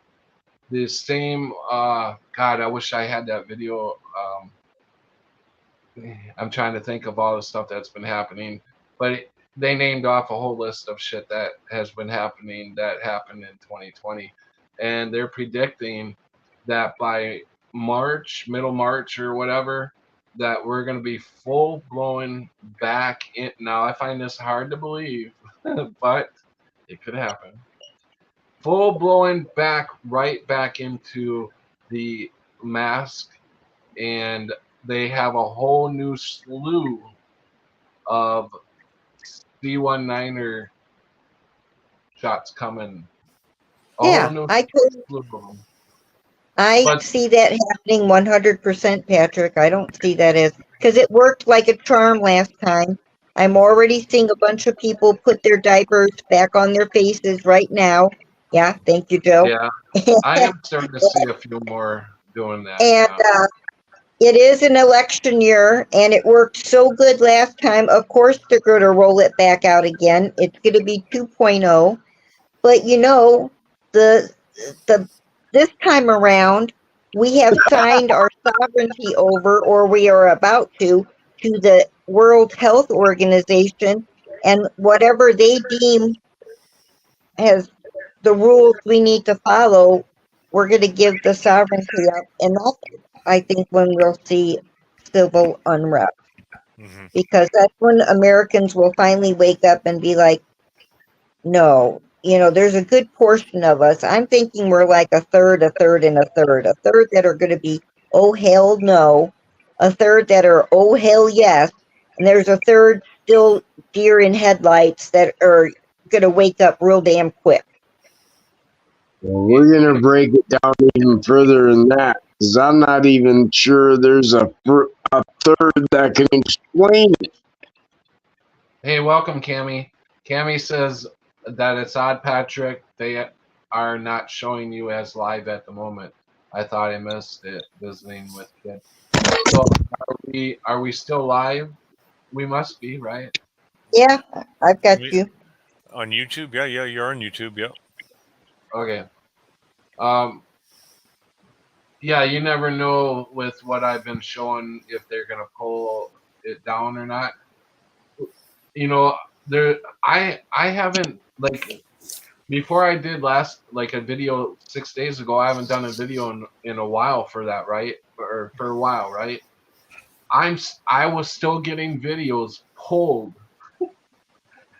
Speaker 1: The same God, I wish I had that video. I'm trying to think of all the stuff that's been happening, but they named off a whole list of shit that has been happening that happened in 2020, and they're predicting that by March, middle March or whatever, that we're going to be full blown back in. Now I find this hard to believe, but it could happen. Full blown right back into the mask, and they have a whole new slew of C19er shots coming.
Speaker 7: Yeah, I see that happening 100%, Patrick. I don't see that as because it worked like a charm last time. I'm already seeing a bunch of people put their diapers back on their faces right now. Yeah, thank you, Joe.
Speaker 1: Yeah, I am starting to see a few more doing that.
Speaker 7: And it is an election year, and it worked so good last time. Of course, they're going to roll it back out again. It's going to be 2.0. But you know, this time around, we have signed our sovereignty over, or we are about to the World Health Organization, and whatever they deem as the rules we need to follow, we're going to give the sovereignty up, and that's, I think, when we'll see civil unrest, because that's when Americans will finally wake up and be like, no, you know, there's a good portion of us. I'm thinking we're like a third, and a third that are going to be, oh, hell no, a third that are, oh, hell yes, and there's a third still deer in headlights that are going to wake up real damn quick.
Speaker 6: Well, we're going to break it down even further than that, because I'm not even sure there's a third that can explain it.
Speaker 1: Hey, welcome, Cammy. Cammy says that it's odd, Patrick. They are not showing you as live at the moment. I thought I missed it visiting with kids. So are we still live? We must be, right?
Speaker 7: Yeah, I've got you.
Speaker 5: On YouTube? Yeah, you're on YouTube, yeah.
Speaker 1: Okay. Yeah, you never know with what I've been showing if they're gonna pull it down or not. You know, I haven't, like, before I did last, like, a video 6 days ago, I haven't done a video in a while for that, right? Or for a while, right? I was still getting videos pulled.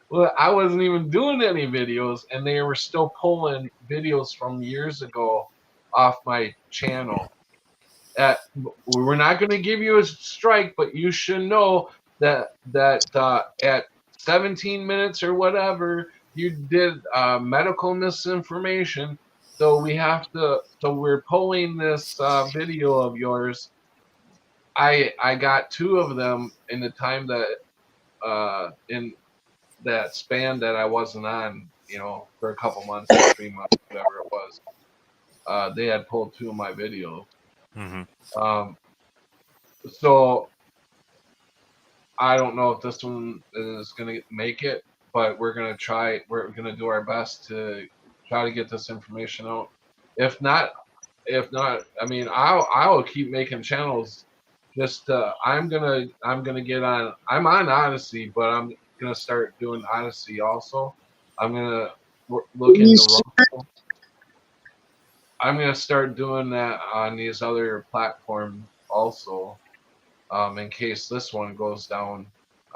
Speaker 1: Well, I wasn't even doing any videos, and they were still pulling videos from years ago off my channel. We're not going to give you a strike, but you should know that at 17 minutes or whatever, you did medical misinformation. So we're pulling this video of yours. I got 2 of them in the time that in that span that I wasn't on, you know, for a couple months, or 3 months, whatever it was. They had pulled 2 of my videos. So I don't know if this one is going to make it, but we're going to try. We're going to do our best to try to get this information out. If not, I mean, I'll keep making channels. Just I'm gonna get on. I'm on Odyssey, but I'm gonna start doing Odyssey also. I'm gonna look into Rumble. I'm gonna start doing that on these other platforms also, in case this one goes down.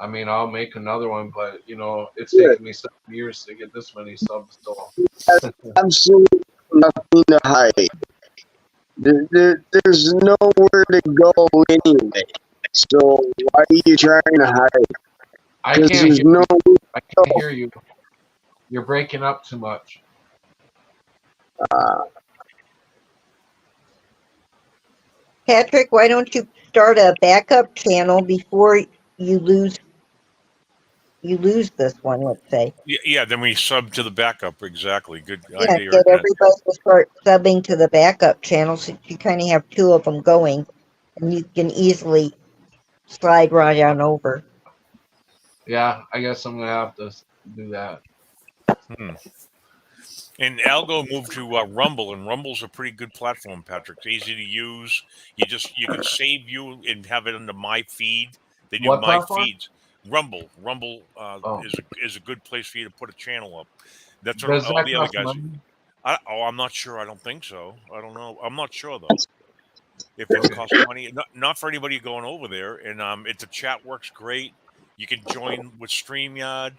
Speaker 1: I mean, I'll make another one, but you know, it's taken me 7 years to get this many subs. So
Speaker 6: Absolutely nothing to hide. There's nowhere to go anyway. So why are you trying to hide?
Speaker 1: I
Speaker 6: Because
Speaker 1: can't.
Speaker 6: there's
Speaker 1: Hear,
Speaker 6: no.
Speaker 1: I can't hear you. You're breaking up too much.
Speaker 7: Patrick, why don't you start a backup channel before you lose this one, let's say.
Speaker 5: Yeah, then we sub to the backup. Exactly. Good
Speaker 7: Yeah,
Speaker 5: idea.
Speaker 7: get
Speaker 5: Ted.
Speaker 7: everybody to start subbing to the backup channel so you kind of have two of them going, and you can easily slide right on over.
Speaker 1: Yeah, I guess I'm gonna have to do that.
Speaker 5: And Algo moved to Rumble, and Rumble's a pretty good platform, Patrick. It's easy to use. You can save you and have it under my feed. They do
Speaker 1: What
Speaker 5: my
Speaker 1: platform?
Speaker 5: feeds. Rumble
Speaker 1: Oh.
Speaker 5: is a good place for you to put a channel up. That's what
Speaker 1: Does
Speaker 5: all
Speaker 1: that
Speaker 5: the other
Speaker 1: cost
Speaker 5: guys.
Speaker 1: money?
Speaker 5: I'm not sure. I don't think so. I don't know. I'm not sure though. If it costs money, not for anybody going over there. And the chat works great. You can join with StreamYard,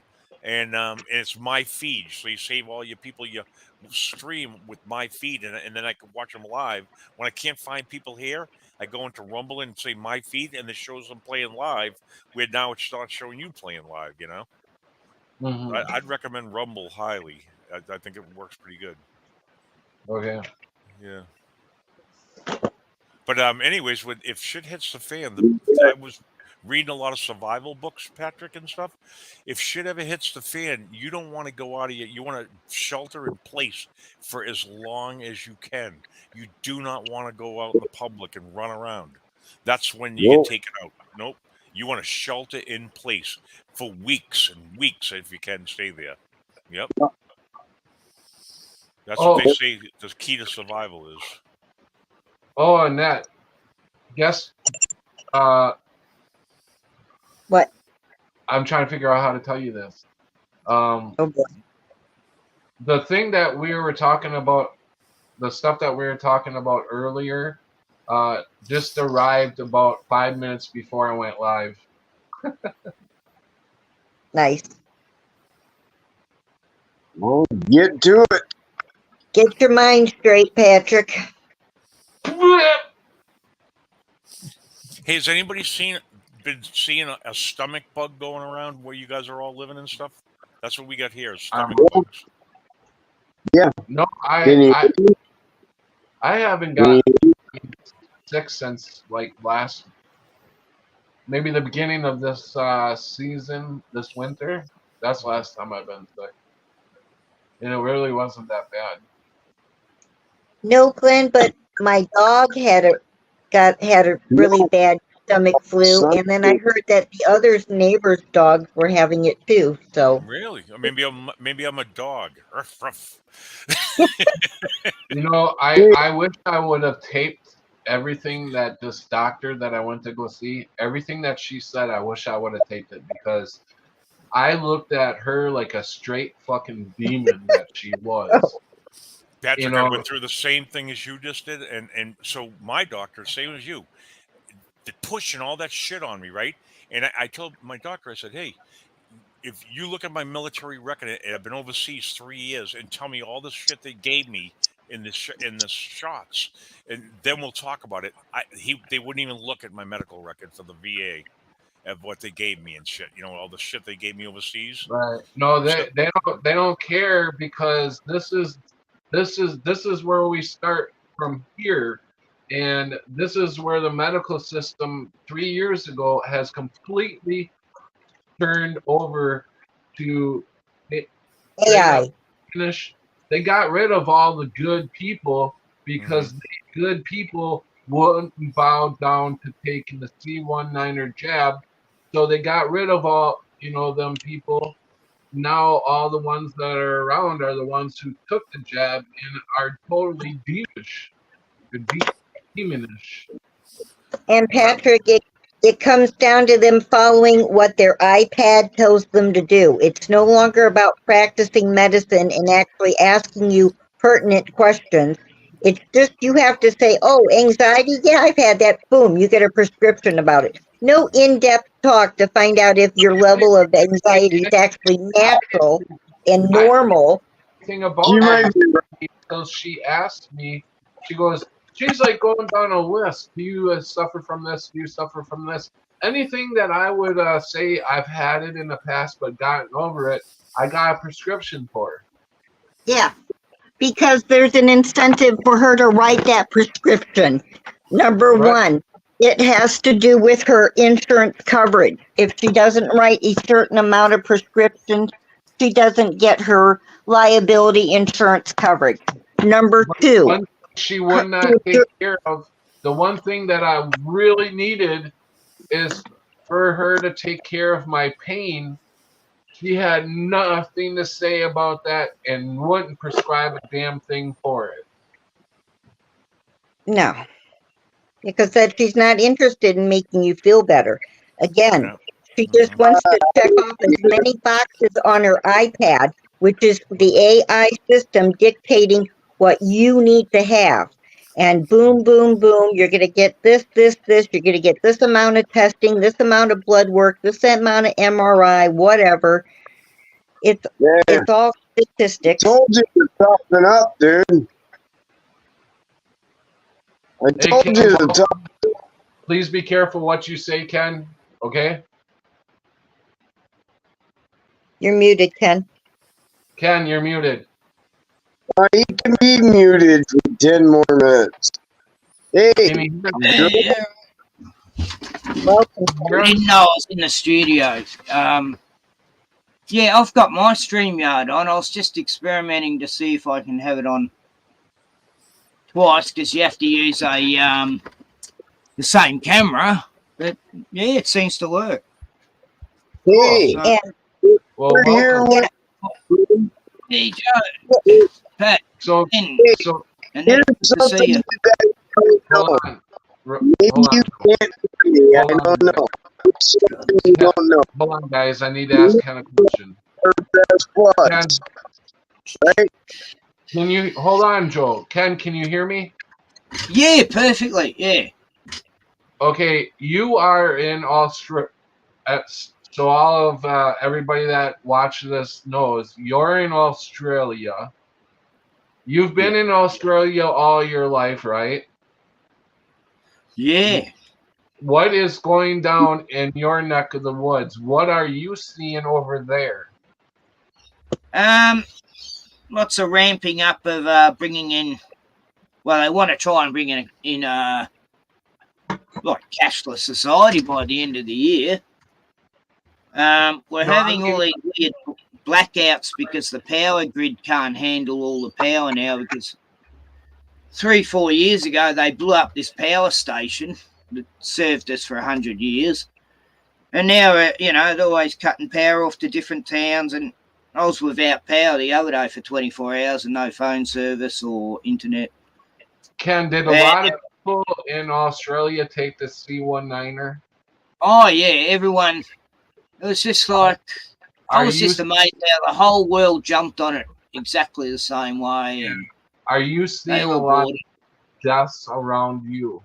Speaker 5: and it's my feed. So you save all your people you stream with my feed, and then I can watch them live. When I can't find people here, I go into Rumble and say my feed, and it shows them playing live. Where now it starts showing you playing live. You know,
Speaker 1: Mm-hmm.
Speaker 5: I'd recommend Rumble highly. I think it works pretty good.
Speaker 1: Okay.
Speaker 5: Yeah. But anyways, if shit hits the fan, I was reading a lot of survival books, Patrick, and stuff. If shit ever hits the fan, you don't want to go out of you want to shelter in place for as long as you can. You do not want to go out in the public and run around. That's when you get taken out. Nope. You want to shelter in place for weeks and weeks if you can stay there. Yep. That's what they say the key to survival is.
Speaker 1: Oh, Annette. Guess.
Speaker 7: What?
Speaker 1: I'm trying to figure out how to tell you this.
Speaker 7: Oh boy.
Speaker 1: The thing that we were talking about, the stuff that we were talking about earlier, just arrived about 5 minutes before I went live.
Speaker 7: Nice.
Speaker 6: Well, get to it.
Speaker 7: Get your mind straight, Patrick.
Speaker 5: Hey, has anybody been seeing a stomach bug going around where you guys are all living and stuff? That's what we got here, stomach bugs.
Speaker 6: Yeah.
Speaker 1: No, I haven't got sick since like maybe the beginning of this season, this winter. That's the last time I've been sick. And it really wasn't that bad.
Speaker 7: No, Glenn, but my dog had a really bad stomach flu, and then I heard that the other neighbors' dogs were having it too. So
Speaker 5: Really? Maybe I'm a dog. Ruff, ruff.
Speaker 1: You know, I wish I would have taped everything that this doctor that I went to go see, everything that she said. I wish I would have taped it because I looked at her like a straight fucking demon that she was.
Speaker 5: Patrick, I went through the same thing as you just did, and so my doctor, same as you, pushing all that shit on me, right? And I told my doctor, I said, hey, if you look at my military record, and I've been overseas 3 years, and tell me all the shit they gave me in the shots, and then we'll talk about it. They wouldn't even look at my medical record for the VA of what they gave me and shit. You know, all the shit they gave me overseas.
Speaker 1: Right? No, they don't care because this is where we start from here, and this is where the medical system 3 years ago has completely turned over to
Speaker 7: AI.
Speaker 1: They got rid of all the good people because the good people wouldn't bow down to taking the C19er jab, so they got rid of all them people. Now all the ones that are around are the ones who took the jab and are totally demonish.
Speaker 7: And Patrick, it comes down to them following what their iPad tells them to do. It's no longer about practicing medicine and actually asking you pertinent questions. It's just you have to say, oh, anxiety, yeah, I've had that. Boom, you get a prescription about it. no in-depth talk to find out if your level of anxiety is actually natural and normal.
Speaker 1: Thing about
Speaker 6: You might
Speaker 1: that
Speaker 6: be right.
Speaker 1: until she asked me, she goes, she's like going down a list. Do you suffer from this? Do you suffer from this? Anything that I would say I've had it in the past but gotten over it, I got a prescription for.
Speaker 7: Yeah, because there's an incentive for her to write that prescription. Number
Speaker 1: Right.
Speaker 7: one, it has to do with her insurance coverage. If she doesn't write a certain amount of prescriptions, she doesn't get her liability insurance coverage. Number two,
Speaker 1: One she would not take care of. The one thing that I really needed is for her to take care of my pain. She had nothing to say about that and wouldn't prescribe a damn thing for it.
Speaker 7: no, because that she's not interested in making you feel better. Again,
Speaker 5: Yeah.
Speaker 7: she just wants to check off as many boxes on her iPad, which is the AI system dictating what you need to have. And boom, boom, boom, you're going to get this, this, this. You're going to get this amount of testing, this amount of blood work, this amount of MRI, whatever. It's
Speaker 6: Yeah.
Speaker 7: it's all statistics.
Speaker 6: Told you to toughen up, dude. I
Speaker 1: Hey,
Speaker 6: told
Speaker 1: Ken,
Speaker 6: you to toughen.
Speaker 1: please be careful what you say, Ken. Okay?
Speaker 7: You're muted, Ken.
Speaker 1: Ken, you're muted.
Speaker 6: You can be muted for 10 more minutes. Hey,
Speaker 1: Can you hear me?
Speaker 8: Yeah,
Speaker 7: Welcome.
Speaker 8: I didn't know I was in the studio. Yeah, I've got my StreamYard on. I was just experimenting to see if I can have it on twice because you have to use the same camera. But yeah, it seems to work.
Speaker 6: hey,
Speaker 8: So,
Speaker 7: And
Speaker 1: Well,
Speaker 6: we're here
Speaker 1: welcome.
Speaker 6: with
Speaker 8: there you go. Pat,
Speaker 1: So,
Speaker 8: in,
Speaker 1: so
Speaker 8: and
Speaker 6: here's
Speaker 8: then to
Speaker 6: something
Speaker 8: see
Speaker 6: you
Speaker 8: you.
Speaker 6: guys don't
Speaker 1: hold
Speaker 6: know.
Speaker 1: on.
Speaker 6: Maybe
Speaker 1: Hold
Speaker 6: you
Speaker 1: on.
Speaker 6: can't hear me. I
Speaker 1: Hold on.
Speaker 6: don't know. It's something you
Speaker 1: Yeah.
Speaker 6: don't know.
Speaker 1: Hold on, guys. I need to ask Ken a question.
Speaker 6: That's
Speaker 1: Ken,
Speaker 6: what, right?
Speaker 1: can you hold on, Joe? Ken, can you hear me?
Speaker 8: Yeah, perfectly. Yeah.
Speaker 1: Okay, you are in Australia. So all of everybody that watches this knows you're in Australia. You've been in Australia all your life, right?
Speaker 8: Yeah.
Speaker 1: What is going down in your neck of the woods? What are you seeing over there?
Speaker 8: Lots of ramping up of bringing in. Well, they want to try and bring in like cashless society by the end of the year. We're having all these weird blackouts because the power grid can't handle all the power now because 3-4 years ago they blew up this power station that served us for 100 years. And now, they're always cutting power off to different towns. And I was without power the other day for 24 hours and no phone service or internet.
Speaker 1: Ken, did a lot of people in Australia take the C-19er?
Speaker 8: Oh, yeah, everyone. It was just like, I was just amazed how the whole world jumped on it exactly the same way. And
Speaker 1: Are you
Speaker 8: they
Speaker 1: seeing
Speaker 8: were
Speaker 1: a lot of
Speaker 8: bored.
Speaker 1: deaths around you?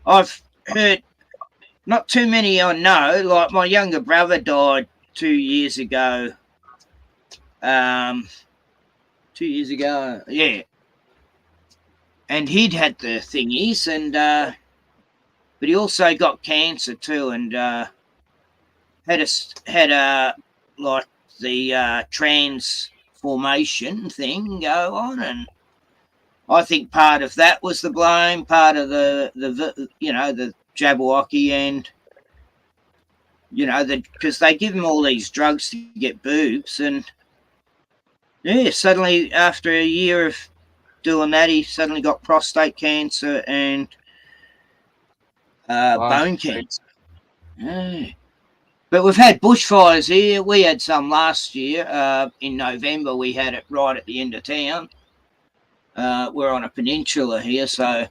Speaker 8: I've heard not too many I know. Like my younger brother died 2 years ago. 2 years ago, yeah. And he'd had the thingies, and but he also got cancer too, and had a like the transformation thing go on, and I think part of that was the blame, part of the Jabberwocky, and because they give him all these drugs to get boobs, and yeah, suddenly after a year of doing that, he suddenly got prostate cancer and bone cancer. Yeah. But we've had bushfires here. We had some last year. In November, we had it right at the end of town. We're on a peninsula here, so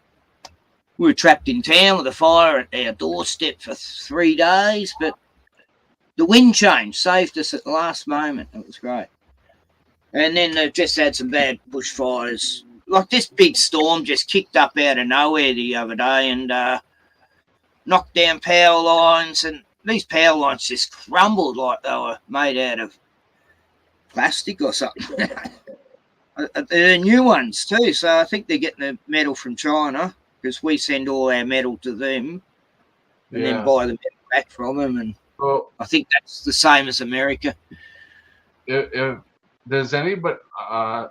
Speaker 8: we were trapped in town with a fire at our doorstep for 3 days. But the wind change saved us at the last moment. It was great. And then they've just had some bad bushfires. Like this big storm just kicked up out of nowhere the other day, and knocked down power lines, and these power lines just crumbled like they were made out of plastic or something. They're new ones too, so I think they're getting the metal from China because we send all our metal to them and then buy the metal back from them. And
Speaker 1: Well,
Speaker 8: I think that's the same as America.
Speaker 1: if does anybody, I'm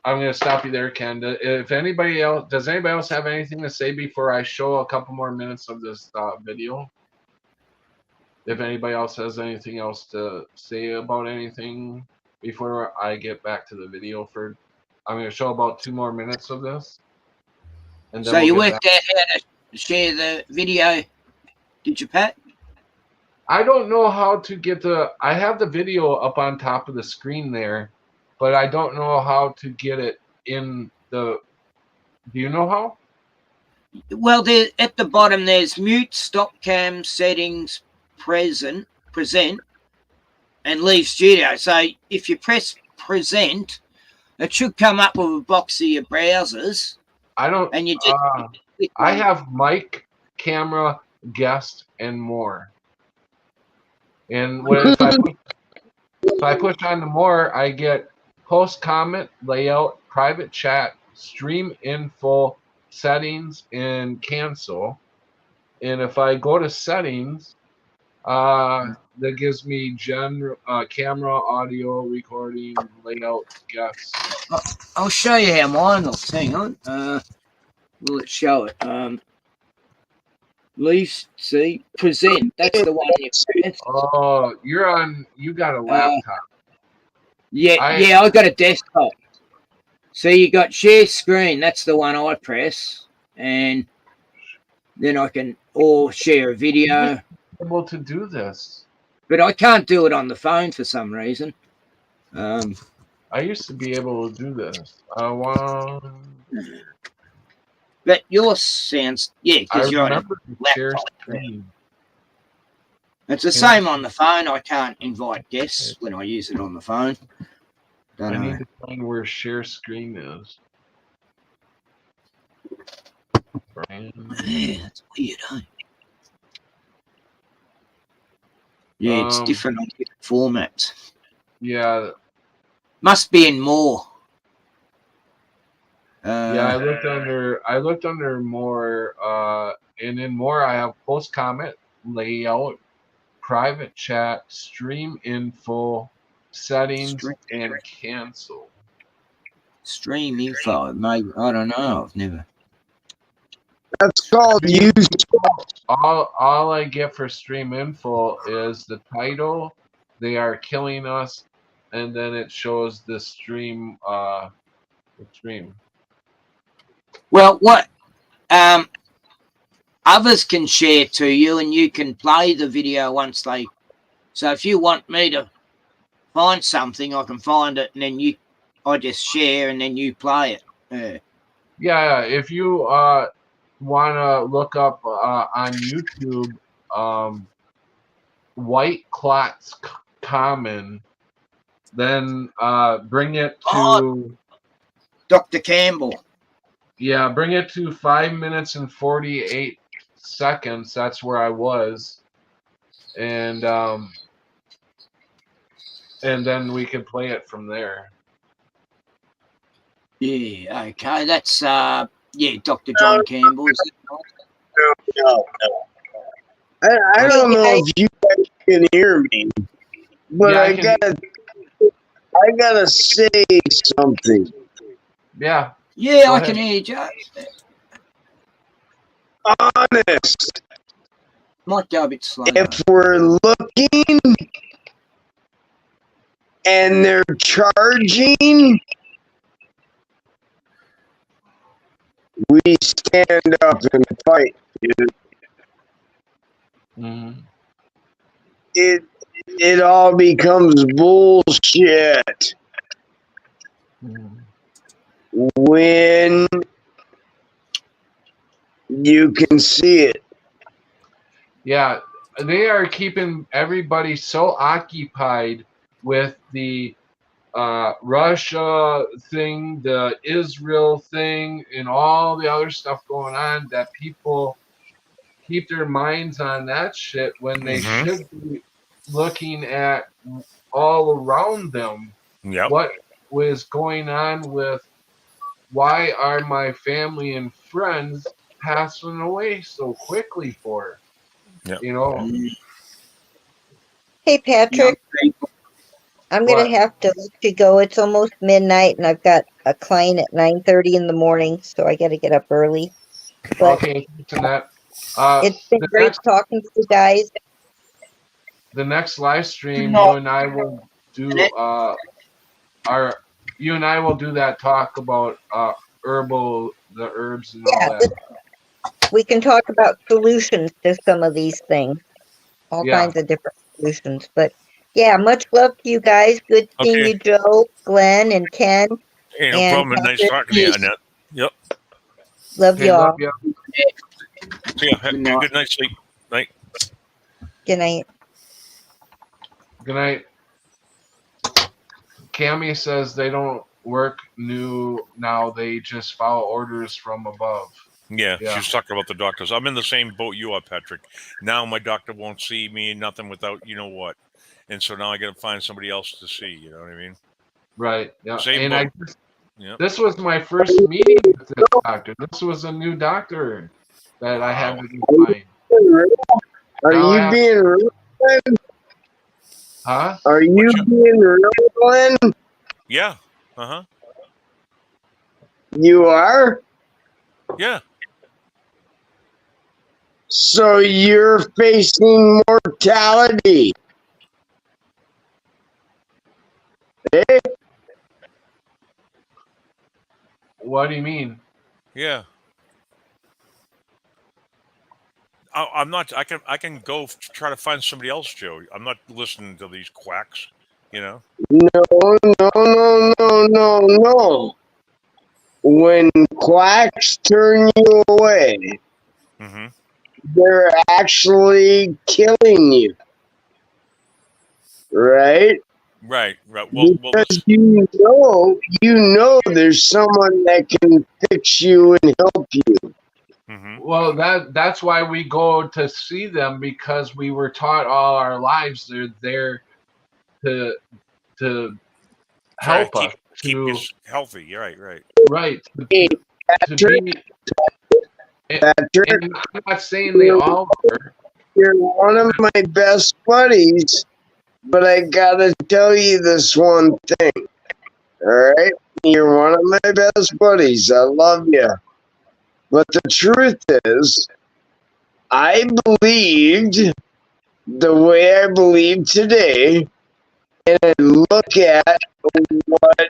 Speaker 1: going to stop you there, Ken. If anybody else, does anybody else have anything to say before I show a couple more minutes of this video? If anybody else has anything else to say about anything before I get back to the video, I'm going to show about 2 more minutes of this. And then
Speaker 8: So you worked out how to share the video, did you, Pat?
Speaker 1: I don't know how to get I have the video up on top of the screen there, but I don't know how to get it in do you know how?
Speaker 8: Well, at the bottom, there's mute, stop cam, settings, present, and leave studio. So if you press present, it should come up with a box of your browsers.
Speaker 1: I don't.
Speaker 8: And you just.
Speaker 1: I have mic, camera, guest, and more. And if I push on the more, I get post, comment, layout, private chat, stream info, settings, and cancel. And if I go to settings, that gives me general camera, audio, recording, layout, guests.
Speaker 8: I'll show you how mine looks. Hang on. Will it show it? Leave, see, present. That's the one you press.
Speaker 1: Oh, you got a laptop.
Speaker 8: Yeah, I got a desktop. So you got share screen. That's the one I press, and then I can share a video.
Speaker 1: Able to do this,
Speaker 8: but I can't do it on the phone for some reason.
Speaker 1: I used to be able to do this.
Speaker 8: But yours sounds because you're on a laptop. It's the same on the phone. I can't invite guests when I use it on the phone.
Speaker 1: I need to find where share screen is.
Speaker 8: Yeah, that's weird, huh? Yeah, it's different on different formats.
Speaker 1: Yeah.
Speaker 8: Must be in more.
Speaker 1: I looked under more, and in more I have post, comment, layout, private chat, stream info, settings, and cancel.
Speaker 8: Stream info, maybe, I don't know. I've never.
Speaker 6: That's called use.
Speaker 1: All I get for stream info is the title, "They Are Killing Us," and then it shows the stream.
Speaker 8: Well, what others can share to you, and you can play the video once they. So if you want me to find something, I can find it, and then I just share, and then you play it.
Speaker 1: Yeah, if you want to look up on YouTube, white clots common, then bring it to
Speaker 8: Dr. Campbell.
Speaker 1: Yeah, bring it to 5 minutes and 48 seconds. That's where I was, and then we can play it from there.
Speaker 8: Yeah, okay, that's Dr. John Campbell.
Speaker 6: No. I don't know if you guys can hear me, but I gotta say something.
Speaker 1: Yeah.
Speaker 8: Yeah, I can hear you, Joe.
Speaker 6: Honest.
Speaker 8: Might go a bit slow.
Speaker 6: If we're looking and they're charging, we stand up and fight, dude.
Speaker 1: Mm-hmm.
Speaker 6: It all becomes bullshit when you can see it.
Speaker 1: Yeah, they are keeping everybody so occupied with the Russia thing, the Israel thing, and all the other stuff going on that people keep their minds on that shit when they
Speaker 5: Mhm.
Speaker 1: should be looking at all around them.
Speaker 5: Yep.
Speaker 1: What was going on with why are my family and friends passing away so quickly for?
Speaker 5: Yep.
Speaker 1: You know,
Speaker 7: Hey, Patrick, I'm going
Speaker 1: What?
Speaker 7: to have to let you go. It's almost midnight, and I've got a client at 9:30 in the morning, so I got to get up early. But
Speaker 1: okay, Jeanette.
Speaker 7: it's been
Speaker 1: The
Speaker 7: great
Speaker 1: next
Speaker 7: talking to you guys.
Speaker 1: the next live stream,
Speaker 8: No.
Speaker 1: you and I will do you and I will do that talk about the herbs and all
Speaker 7: Yeah,
Speaker 1: that.
Speaker 7: we can talk about solutions to some of these things, all
Speaker 1: Yeah.
Speaker 7: kinds of different solutions. But yeah, much love to you guys. Good seeing
Speaker 5: Okay.
Speaker 7: you, Joe, Glenn, and Ken.
Speaker 5: Hey, no
Speaker 7: And
Speaker 5: problem. Nice
Speaker 7: Patrick,
Speaker 5: talking to you, Annette. Yep.
Speaker 7: love
Speaker 1: Okay,
Speaker 7: you
Speaker 1: love
Speaker 7: all.
Speaker 1: you.
Speaker 5: See ya. Have a good night's sleep. Night.
Speaker 7: Good night.
Speaker 1: Good night. Cammy says they don't work new now, they just follow orders from above.
Speaker 5: Yeah,
Speaker 1: Yeah.
Speaker 5: she was talking about the doctors. I'm in the same boat you are, Patrick. Now my doctor won't see me, nothing without you know what. And so now I got to find somebody else to see. You know what I mean?
Speaker 1: Right. Yeah.
Speaker 5: Same
Speaker 1: And
Speaker 5: boat. Yep.
Speaker 1: this was my first meeting with this doctor. This was a new doctor that I had to find.
Speaker 6: Are
Speaker 1: Now I
Speaker 6: you
Speaker 1: have-
Speaker 6: being real, Glenn?
Speaker 1: Huh?
Speaker 6: Are you
Speaker 5: What you-
Speaker 6: being real, Glenn?
Speaker 5: Yeah. Uh-huh.
Speaker 6: You are?
Speaker 5: Yeah.
Speaker 6: So you're facing mortality. Eh?
Speaker 1: What do you mean?
Speaker 5: Yeah. I'm not. I can go try to find somebody else, Joe. I'm not listening to these quacks. You know.
Speaker 6: No. When quacks turn you away,
Speaker 5: Mm-hmm.
Speaker 6: they're actually killing you. Right?
Speaker 5: Right. Right. Well.
Speaker 6: Because
Speaker 5: Listen.
Speaker 6: you know there's someone that can fix you and help you.
Speaker 5: Mm-hmm.
Speaker 1: Well, that's why we go to see them, because we were taught all our lives they're there to
Speaker 5: Try
Speaker 1: help
Speaker 5: to
Speaker 1: us
Speaker 5: keep
Speaker 1: to
Speaker 5: you healthy. You're right. Right.
Speaker 1: right
Speaker 6: Hey,
Speaker 1: to
Speaker 6: Patrick,
Speaker 1: be.
Speaker 6: Patrick,
Speaker 1: And I'm not saying they all were.
Speaker 6: you're one of my best buddies, but I gotta tell you this one thing. All right? You're one of my best buddies. I love you. But the truth is, I believed the way I believe today, and I look at what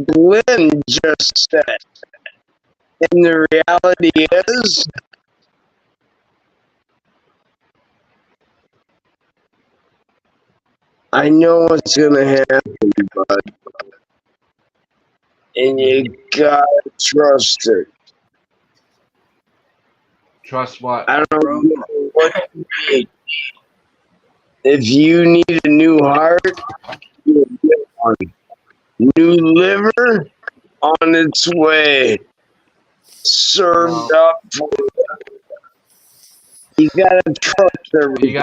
Speaker 6: Glenn just said. And the reality is, I know what's gonna happen, bud. And you gotta trust it.
Speaker 1: Trust what?
Speaker 6: I don't know what you need. If you need a new heart, you'll get one. New liver on its way. Served up for you. You gotta trust everything.
Speaker 1: You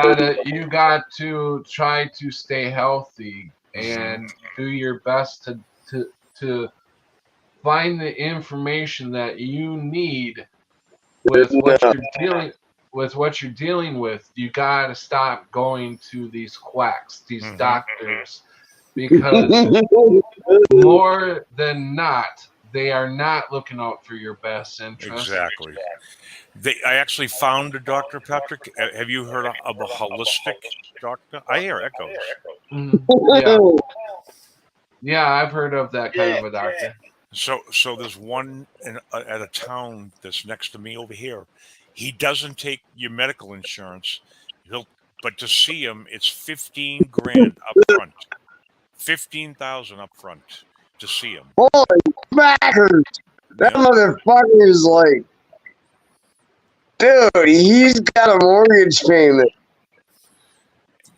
Speaker 1: got to try to stay healthy and do your best to find the information that you need with what you're dealing with. You got to stop going to these quacks, these doctors, because more than not, they are not looking out for your best interest.
Speaker 5: Exactly. I actually found a doctor, Patrick. Have you heard of a holistic doctor? I hear echoes.
Speaker 1: Mhm. Yeah, I've heard of that kind of a doctor.
Speaker 5: So there's one at a town that's next to me over here. He doesn't take your medical insurance. But to see him, it's 15 grand up front. 15,000 up front to see him.
Speaker 6: Holy crackers! That motherfucker is like, dude, he's got a mortgage payment.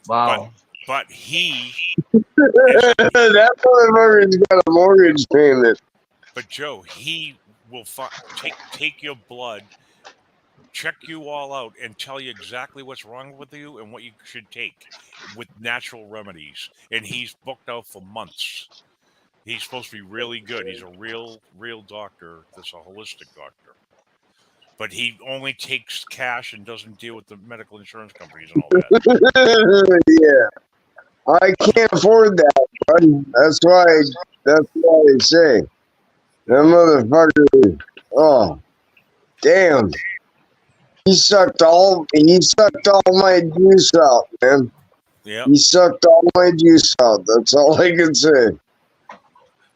Speaker 1: Wow.
Speaker 5: But he
Speaker 6: That motherfucker's got a mortgage payment.
Speaker 5: But Joe, he will take your blood, check you all out and tell you exactly what's wrong with you and what you should take with natural remedies. And he's booked out for months. He's supposed to be really good. He's a real doctor. That's a holistic doctor. But he only takes cash and doesn't deal with the medical insurance companies and all that.
Speaker 6: Yeah, I can't afford that, bud. That's why I say that motherfucker. Oh, damn! He sucked all my juice out, man.
Speaker 5: Yeah.
Speaker 6: He sucked all my juice out. That's all I can say.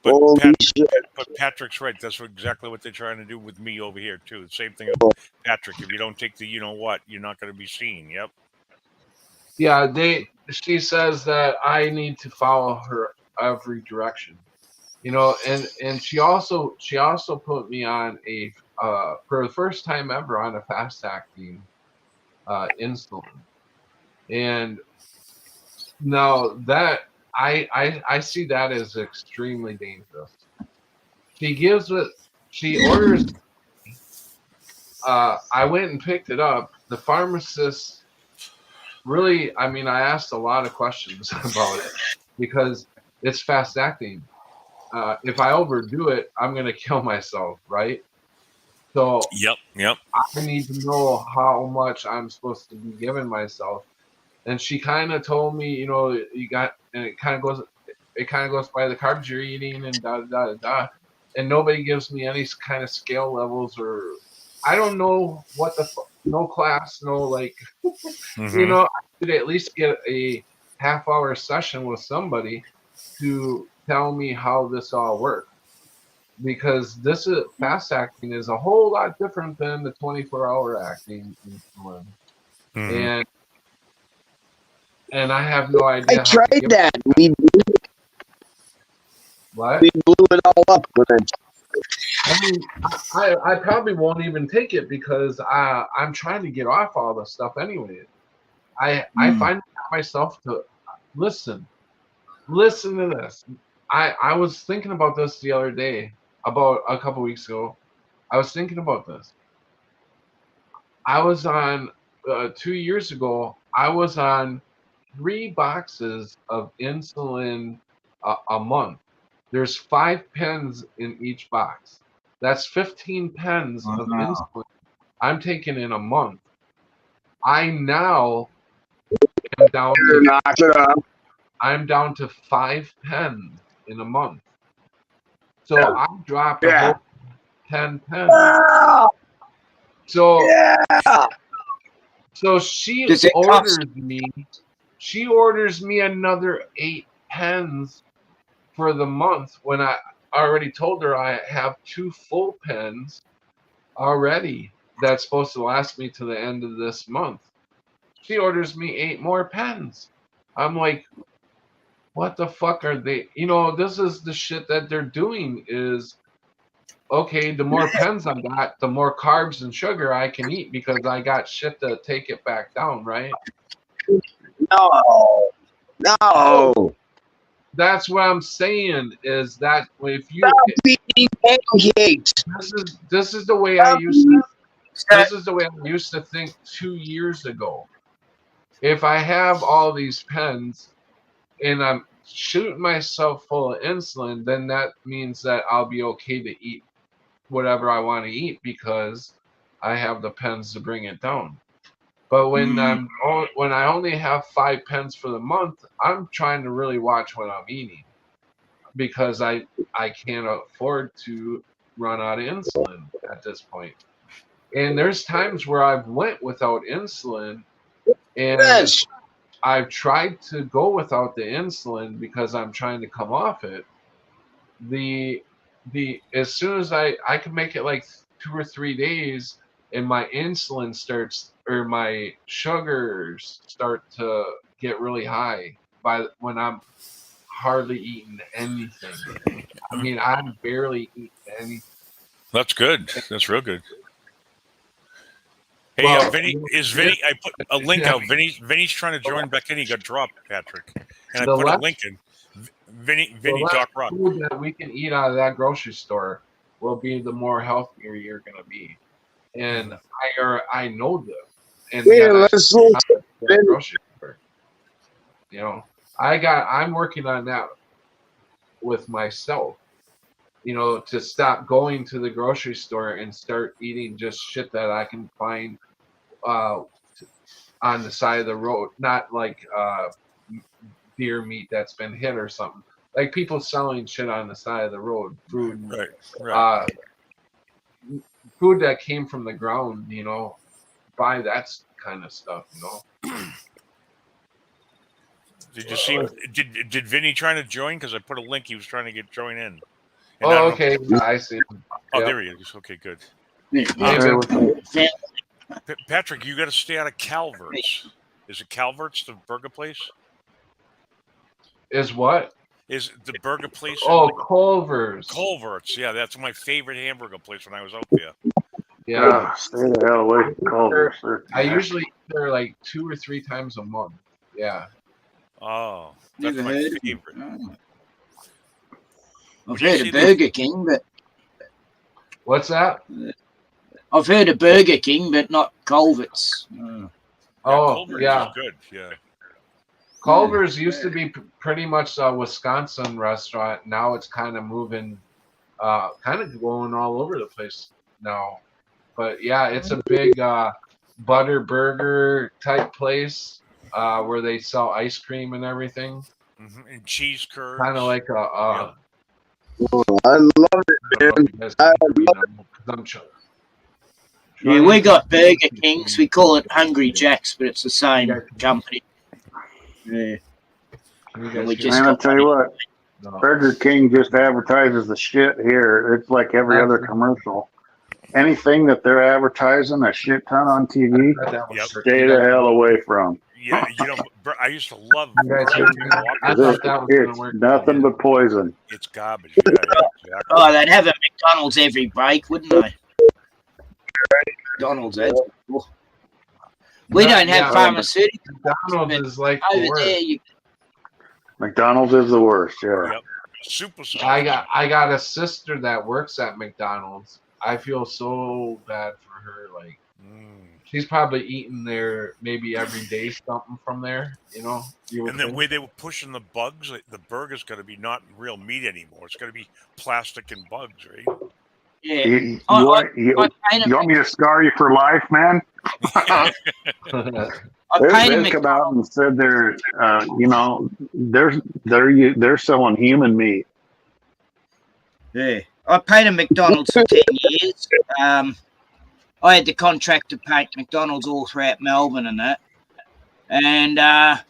Speaker 5: But,
Speaker 6: Holy shit!
Speaker 5: But Patrick's right. That's exactly what they're trying to do with me over here too. The same thing with Patrick. If you don't take the, you know what, you're not going to be seen. Yep.
Speaker 1: Yeah, she says that I need to follow her every direction. You know, and she also put me on a for the first time ever on a fast acting insulin. And now that I see that as extremely dangerous. She orders. I went and picked it up. The pharmacist really, I mean, I asked a lot of questions about it because it's fast acting. If I overdo it, I'm going to kill myself, right? So
Speaker 5: Yep.
Speaker 1: I need to know how much I'm supposed to be giving myself. And she kind of told me, you know, you got, and it kind of goes by the carbs you're eating and da da da da. And nobody gives me any kind of scale levels, or I don't know what no class, no like, you know, I could at least get a half-hour session with somebody to tell me how this all works. Because this is fast acting is a whole lot different than the 24-hour acting insulin. And I have no idea.
Speaker 6: I tried that. We blew it all up with it.
Speaker 1: I mean, I probably won't even take it because I'm trying to get off all this stuff anyway. I find myself to listen to this. I was thinking about this the other day, about a couple weeks ago. I was thinking about this. I was on 2 years ago. I was on 3 boxes of insulin a month. There's 5 pens in each box. That's 15 pens of insulin I'm taking in a month. I now am down to I'm down to 5 pens in a month. So I dropped a whole 10 pens. So she orders me another 8 pens for the month when I already told her I have 2 full pens already that's supposed to last me to the end of this month. She orders me 8 more pens. I'm like, what the fuck are they? You know, this is the shit that they're doing is, okay, the more pens I got, the more carbs and sugar I can eat because I got shit to take it back down, right?
Speaker 6: No.
Speaker 1: That's what I'm saying is that if you
Speaker 6: eating pancakes.
Speaker 1: This is the way I used to this is the way I used to think 2 years ago. If I have all these pens and I'm shooting myself full of insulin, then that means that I'll be okay to eat whatever I want to eat because I have the pens to bring it down. But when I only have 5 pens for the month, I'm trying to really watch what I'm eating because I can't afford to run out of insulin at this point. And there's times where I've went without insulin, and I've tried to go without the insulin because I'm trying to come off it. As soon as I can make it like 2 or 3 days, and my insulin starts or my sugars start to get really high by when I'm hardly eating anything. I mean, I'm barely eating anything.
Speaker 5: That's good. That's real good. Hey,
Speaker 1: Well,
Speaker 5: Vinny, I put a link out. Vinny's trying to join back in. He got dropped, Patrick. And I put a link in. Vinny Doc Rock.
Speaker 1: Food that we can eat out of that grocery store will be the more healthier you're going to be. and I know them. And
Speaker 6: Yeah,
Speaker 1: yet I
Speaker 6: let's
Speaker 1: still
Speaker 6: look
Speaker 1: have to go to the grocery store. You know, I'm working on that with myself. You know, to stop going to the grocery store and start eating just shit that I can find on the side of the road, not like deer meat that's been hit or something. Like people selling shit on the side of the road, food,
Speaker 5: Right.
Speaker 1: Food that came from the ground. You know, buy that kind of stuff. You know.
Speaker 5: Did you see? Did Vinny trying to join? Because I put a link. He was trying to join in. And I
Speaker 1: Oh,
Speaker 5: don't know-
Speaker 1: okay. I see.
Speaker 5: Oh,
Speaker 1: Yep.
Speaker 5: there he is. Okay, good.
Speaker 8: Yeah.
Speaker 5: Patrick, you got to stay out of Calvert's. Is it Calvert's, the burger place?
Speaker 1: Is what?
Speaker 5: Is the burger place?
Speaker 1: Oh, Culver's.
Speaker 5: Culver's. Yeah, that's my favorite hamburger place when I was out there.
Speaker 1: Yeah.
Speaker 4: Stay the hell away from Culver's.
Speaker 1: I usually eat there like 2 or 3 times a month. Yeah.
Speaker 5: Oh, that's
Speaker 8: Never
Speaker 5: my
Speaker 8: heard of it.
Speaker 5: favorite.
Speaker 8: Oh.
Speaker 5: Would
Speaker 8: I've
Speaker 5: you
Speaker 8: heard
Speaker 5: see
Speaker 8: of
Speaker 5: the-
Speaker 8: Burger King, but
Speaker 1: What's that?
Speaker 8: I've heard of Burger King, but not Culver's. Oh.
Speaker 1: Oh,
Speaker 5: Culver's
Speaker 1: yeah.
Speaker 5: is good. Yeah.
Speaker 1: Culver's used to be pretty much a Wisconsin restaurant. Now it's kind of moving, kind of going all over the place now. But yeah, it's a big butter burger type place where they sell ice cream and everything.
Speaker 5: And cheese curds.
Speaker 1: Kind of like a.
Speaker 6: I love it, man. I
Speaker 8: Yeah, we got Burger Kings. We call it Hungry Jack's, but it's the same company. Yeah. And we just
Speaker 4: Man, I'll
Speaker 8: got
Speaker 4: tell you what, Burger King just advertises the shit here. It's like every other commercial. Anything that they're advertising a shit ton on TV, stay the hell away from.
Speaker 5: Yeah, you know, I used to love.
Speaker 1: You guys
Speaker 5: Burger
Speaker 1: heard
Speaker 5: King
Speaker 1: me?
Speaker 5: Whopper.
Speaker 1: I thought that was gonna
Speaker 4: It's
Speaker 1: work.
Speaker 4: nothing but poison.
Speaker 5: It's garbage. Yeah, exactly.
Speaker 8: Oh, they'd have a McDonald's every break, wouldn't they? McDonald's, eh? We don't have pharmaceuticals.
Speaker 1: McDonald's is like the
Speaker 8: Over
Speaker 1: worst.
Speaker 8: there, you
Speaker 4: McDonald's is the worst, yeah.
Speaker 5: Yep. Super sauce.
Speaker 1: I got a sister that works at McDonald's. I feel so bad for her. Like she's probably eating there maybe every day something from there. You know.
Speaker 5: And the way they were pushing the bugs, like, the burger's got to be not real meat anymore. It's got to be plastic and bugs, right?
Speaker 8: yeah.
Speaker 4: You
Speaker 8: I
Speaker 4: want me to scar you for life, man?
Speaker 8: I
Speaker 4: They
Speaker 8: paid
Speaker 4: come out and said they're, you know, they're selling human meat.
Speaker 8: Yeah, I paid a McDonald's for 10 years. I had the contract to paint McDonald's all throughout Melbourne and that. And I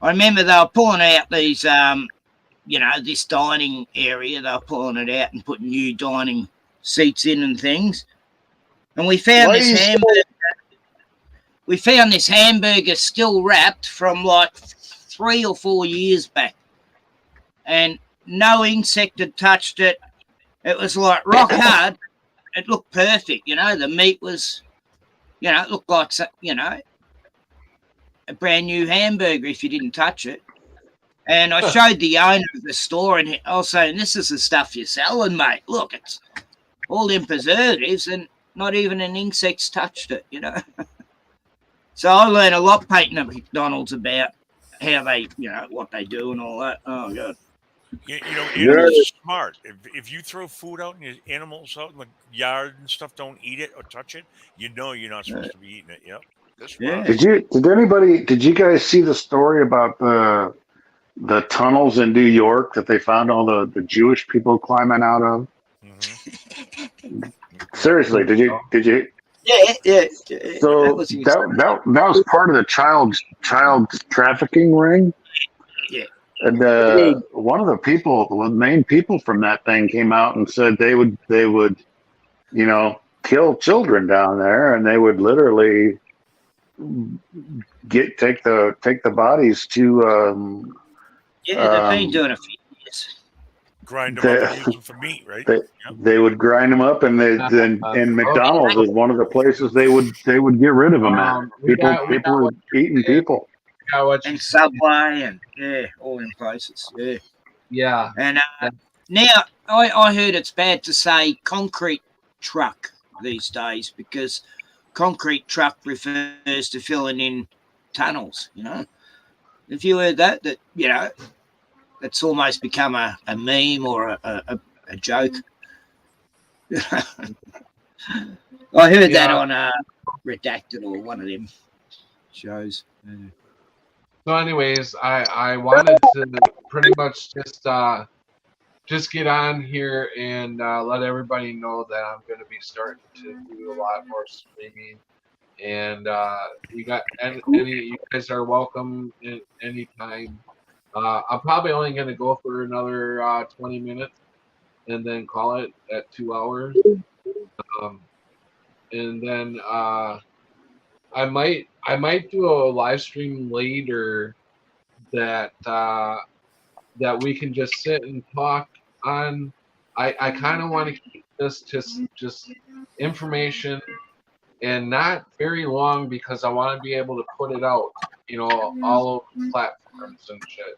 Speaker 8: remember they were pulling out these, you know, this dining area. They were pulling it out and putting new dining seats in and things. And we found this hamburger. We found this hamburger still wrapped from like 3 or 4 years back. And no insect had touched it. It was like rock hard. It looked perfect, you know. The meat was, you know, it looked like, you know, a brand new hamburger if you didn't touch it. And I showed the owner of the store, and I was saying, "This is the stuff you're selling, mate. Look, it's all them preservatives, and not even an insect's touched it, you know." So I learned a lot painting at McDonald's about how they, you know, what they do and all that. Oh, God.
Speaker 5: You know, animals are smart. If you throw food out and your animals out in the yard and stuff don't eat it or touch it, you know you're not supposed to be eating it. Yep.
Speaker 8: Yeah.
Speaker 4: Did you guys see the story about the tunnels in New York that they found all the Jewish people climbing out of?
Speaker 5: Mm-hmm.
Speaker 4: Seriously, did you?
Speaker 8: Yeah.
Speaker 4: So that was part of the child trafficking ring.
Speaker 8: Yeah.
Speaker 4: And one of the main people from that thing came out and said they would, you know, kill children down there, and they would literally take the bodies to.
Speaker 8: They've been doing a few years.
Speaker 5: Grind them up and use them for meat, right?
Speaker 4: They would grind them up, and McDonald's was one of the places they would get rid of them at. People were eating people.
Speaker 8: And Subway and all in places. Yeah.
Speaker 1: Yeah.
Speaker 8: And now I heard it's bad to say concrete truck these days because concrete truck refers to filling in tunnels, you know. If you heard that, you know, it's almost become a meme or a joke. I heard that on Redacted or one of them shows. Yeah.
Speaker 1: So, anyways, I wanted to pretty much just get on here and let everybody know that I'm going to be starting to do a lot more streaming. And you got any you guys are welcome anytime. I'm probably only going to go for another 20 minutes and then call it at 2 hours. And then I might do a live stream later that we can just sit and talk on. I kind of want to keep this just information and not very long because I want to be able to put it out, you know, all over platforms and shit.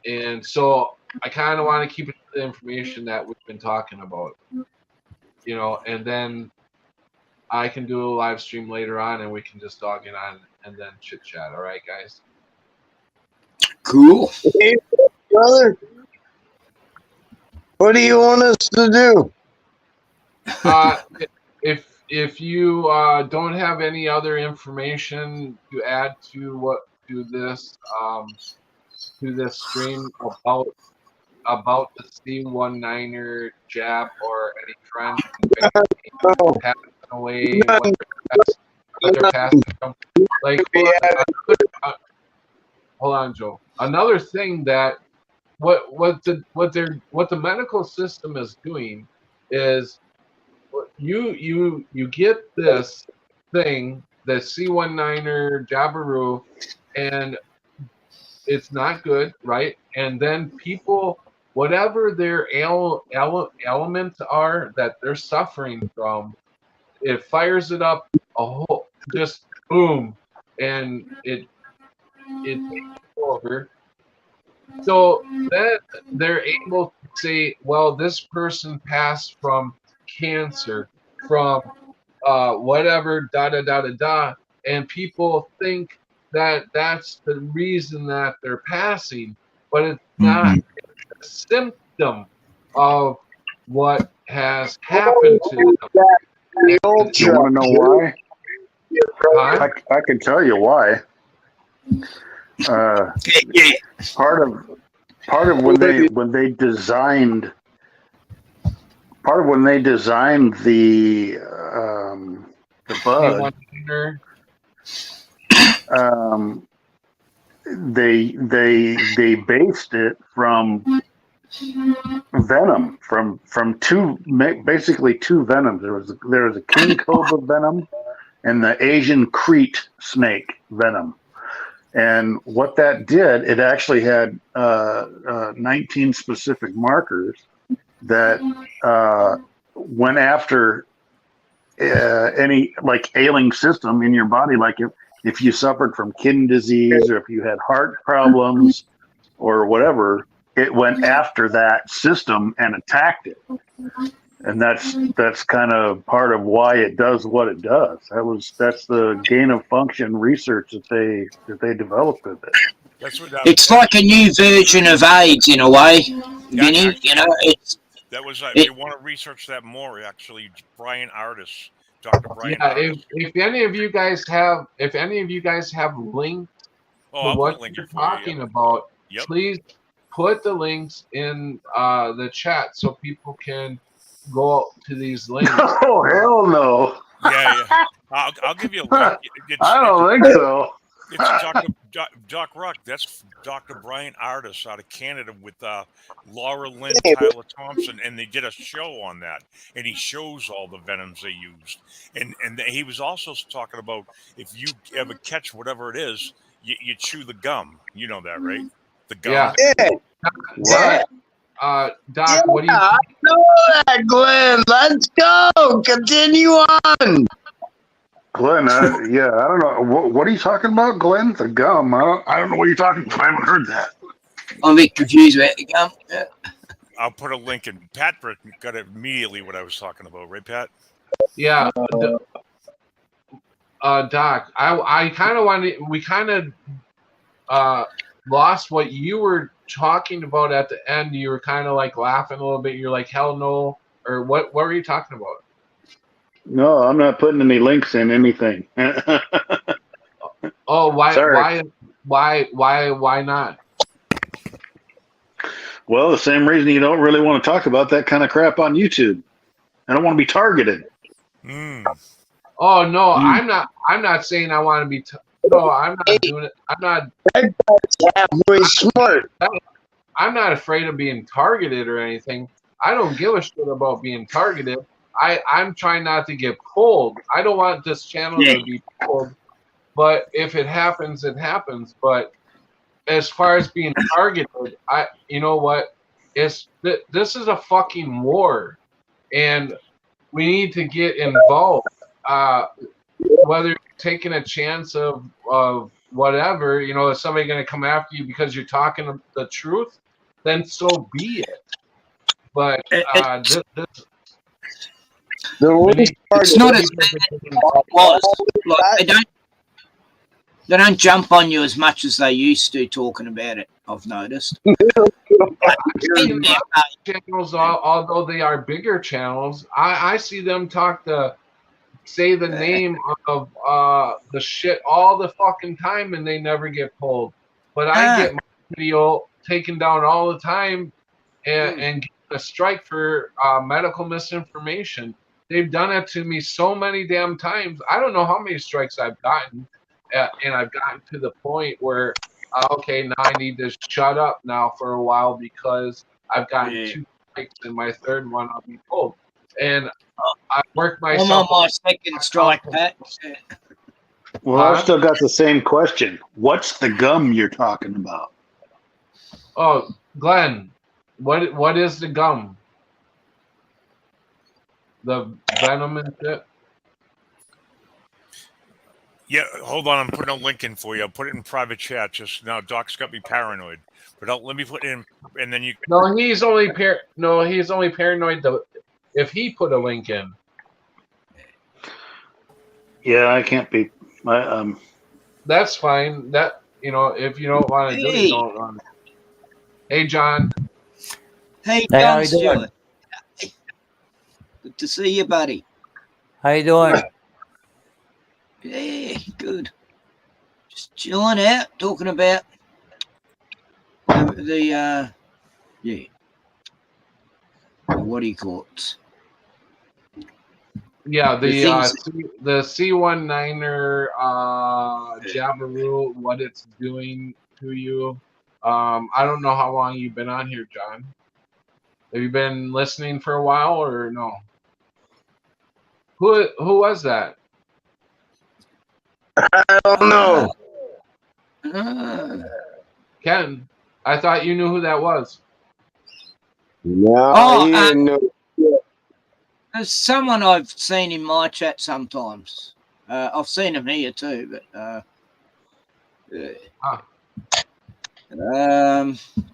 Speaker 1: And so I kind of want to keep it to the information that we've been talking about, you know, and then I can do a live stream later on and we can just dog in on and then chit chat. All right, guys?
Speaker 8: Cool.
Speaker 6: Hey, brother, what do you want us to do?
Speaker 1: If you don't have any other information to add to this stream about the C19er jab or any friends passing away, what they're passing from, like, hold on, Joe. Another thing that what the medical system is doing is you get this thing, the C19er Jabiru, and it's not good, right? And then people, whatever their elements are that they're suffering from, it fires it up a whole, just boom, and it takes over. So then they're able to say, well, this person passed from cancer, from whatever, and people think that that's the reason that they're passing, but it's not. It's a symptom of what has happened to them.
Speaker 4: You want to know why? I can tell you why. Part of when they designed the bug, they based it from venom, from basically two venoms. There was a king cobra venom and the Asian Crete snake venom. And what that did, it actually had 19 specific markers that went after any like ailing system in your body, like if you suffered from kidney disease or if you had heart problems or whatever, it went after that system and attacked it. And that's kind of part of why it does what it does. That's the gain of function research that they developed with it.
Speaker 8: It's like a new version of AIDS in a way, Vinny. You know, it's.
Speaker 5: That was if you want to research that more, actually, Brian Ardis, Dr. Brian.
Speaker 1: Yeah,
Speaker 5: Ardis.
Speaker 1: if any of you guys have links to what you're talking about, please put the links in the chat so people can go to these links.
Speaker 4: Oh, hell no.
Speaker 5: Yeah. I'll give you a link.
Speaker 4: I don't think so.
Speaker 5: It's Doc Rock. That's Dr. Brian Ardis out of Canada with Laura Lynn Tyler Thompson, and they did a show on that, and he shows all the venoms they used, and he was also talking about if you ever catch whatever it is, you chew the gum. You know that, right? The gum.
Speaker 1: Yeah. Doc, what do you?
Speaker 6: I know that, Glenn. Let's go. Continue on.
Speaker 4: Glenn, I don't know. What are you talking about, Glenn? The gum. I don't know what you're talking about. I haven't heard that.
Speaker 8: I'm a bit confused about the gum.
Speaker 5: I'll put a link in. Pat got immediately what I was talking about, right, Pat?
Speaker 1: Yeah, Doc. I kind of wanted. We kind of lost what you were talking about at the end. You were kind of like laughing a little bit. You're like, hell no, or what? What were you talking about?
Speaker 4: No, I'm not putting any links in anything.
Speaker 1: Oh, why?
Speaker 4: Sorry.
Speaker 1: Why not?
Speaker 4: Well, the same reason you don't really want to talk about that kind of crap on YouTube. I don't want to be targeted.
Speaker 5: Mm.
Speaker 1: Oh no, I'm not saying I want to be. No, I'm not doing it. I'm not.
Speaker 6: That guy's halfway smart.
Speaker 1: I'm not afraid of being targeted or anything. I don't give a shit about being targeted. I'm trying not to get pulled. I don't want this channel to be pulled. But if it happens, it happens. But as far as being targeted, you know what? This is a fucking war, and we need to get involved. Whether you're taking a chance of whatever, you know, is somebody going to come after you because you're talking the truth? Then so be it. But
Speaker 6: The worst part
Speaker 8: It's not
Speaker 6: is
Speaker 8: as bad as it was. Like, they don't jump on you as much as they used to talking about it, I've noticed.
Speaker 1: channels, although they are bigger channels, I see them say the name of the shit all the fucking time, and they never get pulled. But I get my video taken down all the time and get a strike for medical misinformation. They've done it to me so many damn times. I don't know how many strikes I've gotten, and I've gotten to the point where, okay, now I need to shut up now for a while because I've gotten 2 strikes, and my third one I'll be pulled. And I worked myself.
Speaker 8: I'm on my second strike, Pat.
Speaker 4: Well, I've still got the same question. What's the gum you're talking about?
Speaker 1: Oh, Glenn, what is the gum? The venom and shit?
Speaker 5: Yeah, hold on. I'm putting a link in for you. I'll put it in private chat. Just now, Doc's got me paranoid. But let me put it in, and then you.
Speaker 1: No, he's only paranoid if he put a link in.
Speaker 4: Yeah, I can't be.
Speaker 1: That's fine. That, you know, if you don't want to do it, don't run. Hey, John.
Speaker 8: Hey,
Speaker 9: Hey, how
Speaker 8: John
Speaker 9: you doing?
Speaker 8: Stewart. Good to see you, buddy.
Speaker 9: How you doing?
Speaker 8: Yeah, good. Just chilling out, talking about the what do you call it?
Speaker 1: Yeah, the
Speaker 8: things-
Speaker 1: C19er Jabiru, what it's doing to you. I don't know how long you've been on here, John. Have you been listening for a while or no? Who was that?
Speaker 6: I don't know.
Speaker 1: Ken, I thought you knew who that was.
Speaker 6: No, he didn't know.
Speaker 8: There's someone I've seen in my chat sometimes. I've seen him here too, but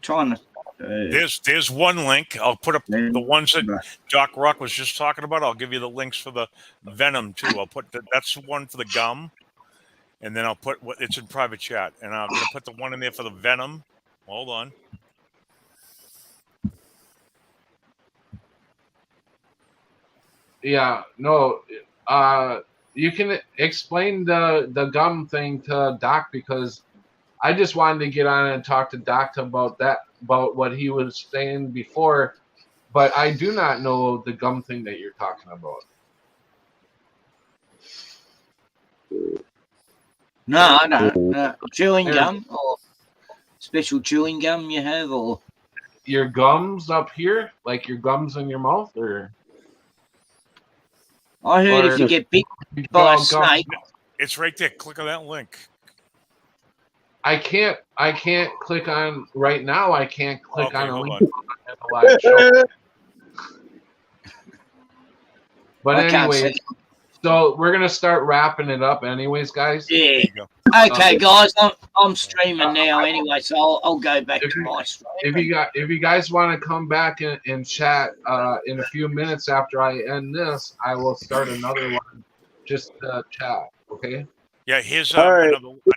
Speaker 8: trying to.
Speaker 5: There's one link. I'll put up the ones that Doc Rock was just talking about. I'll give you the links for the venom too. I'll put that's the one for the gum, and then I'll put what it's in private chat, and I'm gonna put the one in there for the venom. Hold on.
Speaker 1: Yeah, no. You can explain the gum thing to Doc, because I just wanted to get on and talk to Doc about what he was saying before, but I do not know the gum thing that you're talking about.
Speaker 8: No, I don't. Chewing gum or special chewing gum you have, or
Speaker 1: your gums up here, like your gums in your mouth, or
Speaker 8: I heard if you get bit by a snake,
Speaker 5: it's right there. Click on that link.
Speaker 1: I can't click on right now. I can't click on a link
Speaker 5: on.
Speaker 1: on the live show. But
Speaker 8: I can't
Speaker 1: anyway,
Speaker 8: see.
Speaker 1: So we're gonna start wrapping it up, anyways, guys.
Speaker 8: Yeah.
Speaker 5: There you go.
Speaker 8: Okay, guys, I'm streaming now anyway, so I'll go back to my stream.
Speaker 1: If you guys want to come back and chat in a few minutes after I end this, I will start another one just to chat. Okay.
Speaker 5: Yeah, here's
Speaker 6: All right.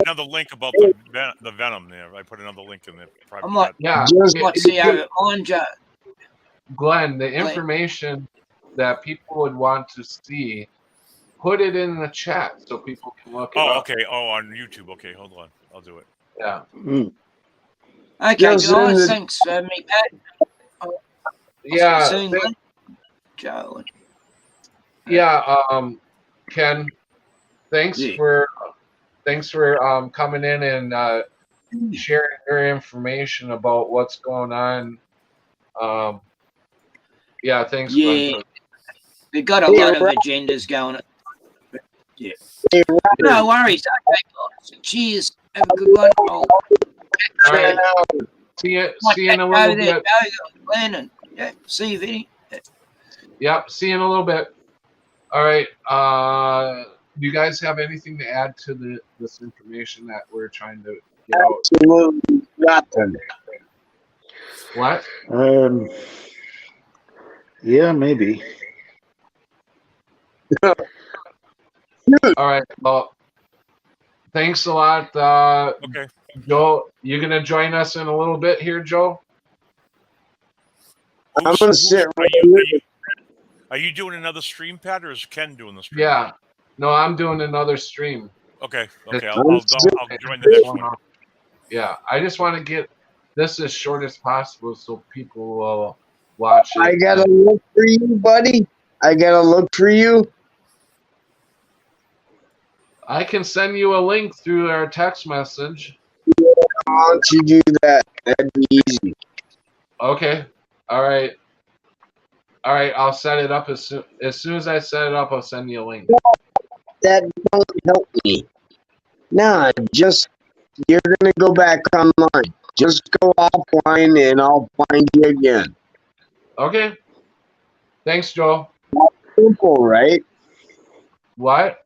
Speaker 5: another link about the venom there. I put another link in the private
Speaker 8: I'm like,
Speaker 5: chat.
Speaker 1: Yeah.
Speaker 6: Just
Speaker 8: like see how mine, Joe.
Speaker 1: Glenn, the information that people would want to see, put it in the chat so people can look it
Speaker 5: Oh,
Speaker 1: up.
Speaker 5: okay. Oh, on YouTube. Okay, hold on. I'll do it.
Speaker 1: Yeah.
Speaker 4: Mm.
Speaker 8: Okay,
Speaker 6: Just in
Speaker 8: guys,
Speaker 6: the-
Speaker 8: thanks for me, Pat.
Speaker 1: Yeah.
Speaker 8: Soon, Glenn. Joe.
Speaker 1: Yeah. Ken, thanks
Speaker 8: Yeah.
Speaker 1: for coming in and sharing your information about what's going on. Yeah, thanks.
Speaker 8: Yeah.
Speaker 1: Glenn.
Speaker 8: We've got a lot of agendas going. Yeah. No worries. Okay, guys. Cheers. Have a good one.
Speaker 1: All right. See you in a little bit.
Speaker 8: Glenn, and yeah, see you, Vinny.
Speaker 1: Yep. See you in a little bit. All right. Do you guys have anything to add to this information that we're trying to get out?
Speaker 6: Absolutely nothing.
Speaker 1: What?
Speaker 4: Yeah, maybe.
Speaker 1: All right. Well, thanks a lot,
Speaker 5: Okay.
Speaker 1: Joe. You gonna join us in a little bit here, Joe?
Speaker 6: I'm gonna sit
Speaker 5: Are
Speaker 6: right
Speaker 5: you,
Speaker 6: here.
Speaker 5: are you doing another stream, Pat, or is Ken doing the stream?
Speaker 1: Yeah. No, I'm doing another stream.
Speaker 5: Okay. Okay.
Speaker 1: I'm
Speaker 5: I'll join the next one.
Speaker 1: Yeah, I just want to get this as short as possible so people will watch it.
Speaker 6: I gotta look for you, buddy. I gotta look for you.
Speaker 1: I can send you a link through our text message.
Speaker 6: Why don't you do that? That'd be easy.
Speaker 1: Okay. All right. All right. I'll set it up as soon as I set it up. I'll send you a link.
Speaker 6: That don't help me. Nah, just you're gonna go back online. Just go offline and I'll find you again.
Speaker 1: Okay. Thanks, Joe.
Speaker 6: Simple, right?
Speaker 1: What?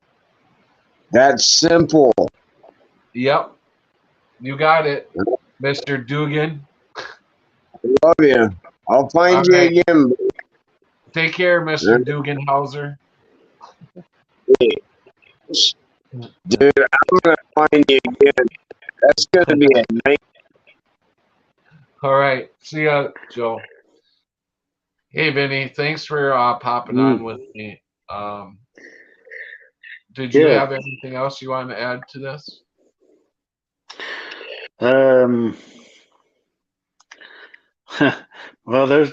Speaker 6: That's simple.
Speaker 1: Yep. You got it, Mr. Dugan.
Speaker 6: Love you. I'll find
Speaker 1: All
Speaker 6: you
Speaker 1: right.
Speaker 6: again.
Speaker 1: Take care, Mr. Duganhauser.
Speaker 6: Dude, I'm gonna find you again. That's gonna be a night.
Speaker 1: All right. See ya, Joe. Hey, Vinny. Thanks for popping on with me. Did you
Speaker 4: Yeah.
Speaker 1: have anything else you want to add to this?
Speaker 4: Well, there's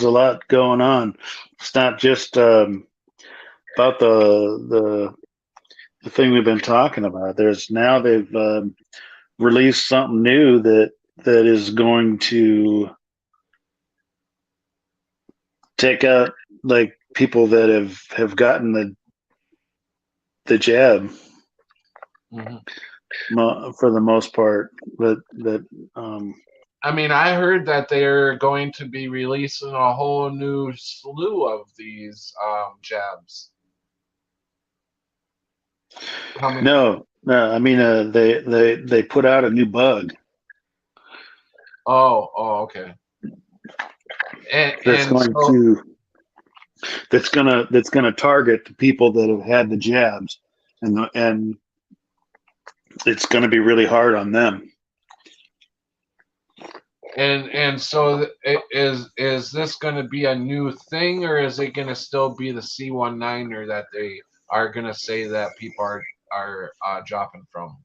Speaker 4: a lot going on. It's not just about the thing we've been talking about. They've released something new that is going to take out like people that have gotten the jab.
Speaker 1: Mm-hmm.
Speaker 4: For the most part, but
Speaker 1: I mean, I heard that they're going to be releasing a whole new slew of these jabs.
Speaker 4: no, I mean they put out a new bug.
Speaker 1: Oh, okay.
Speaker 4: That's gonna target the people that have had the jabs, and it's gonna be really hard on them.
Speaker 1: And so is this going to be a new thing, or is it going to still be the C19er that they are going to say that people are dropping from?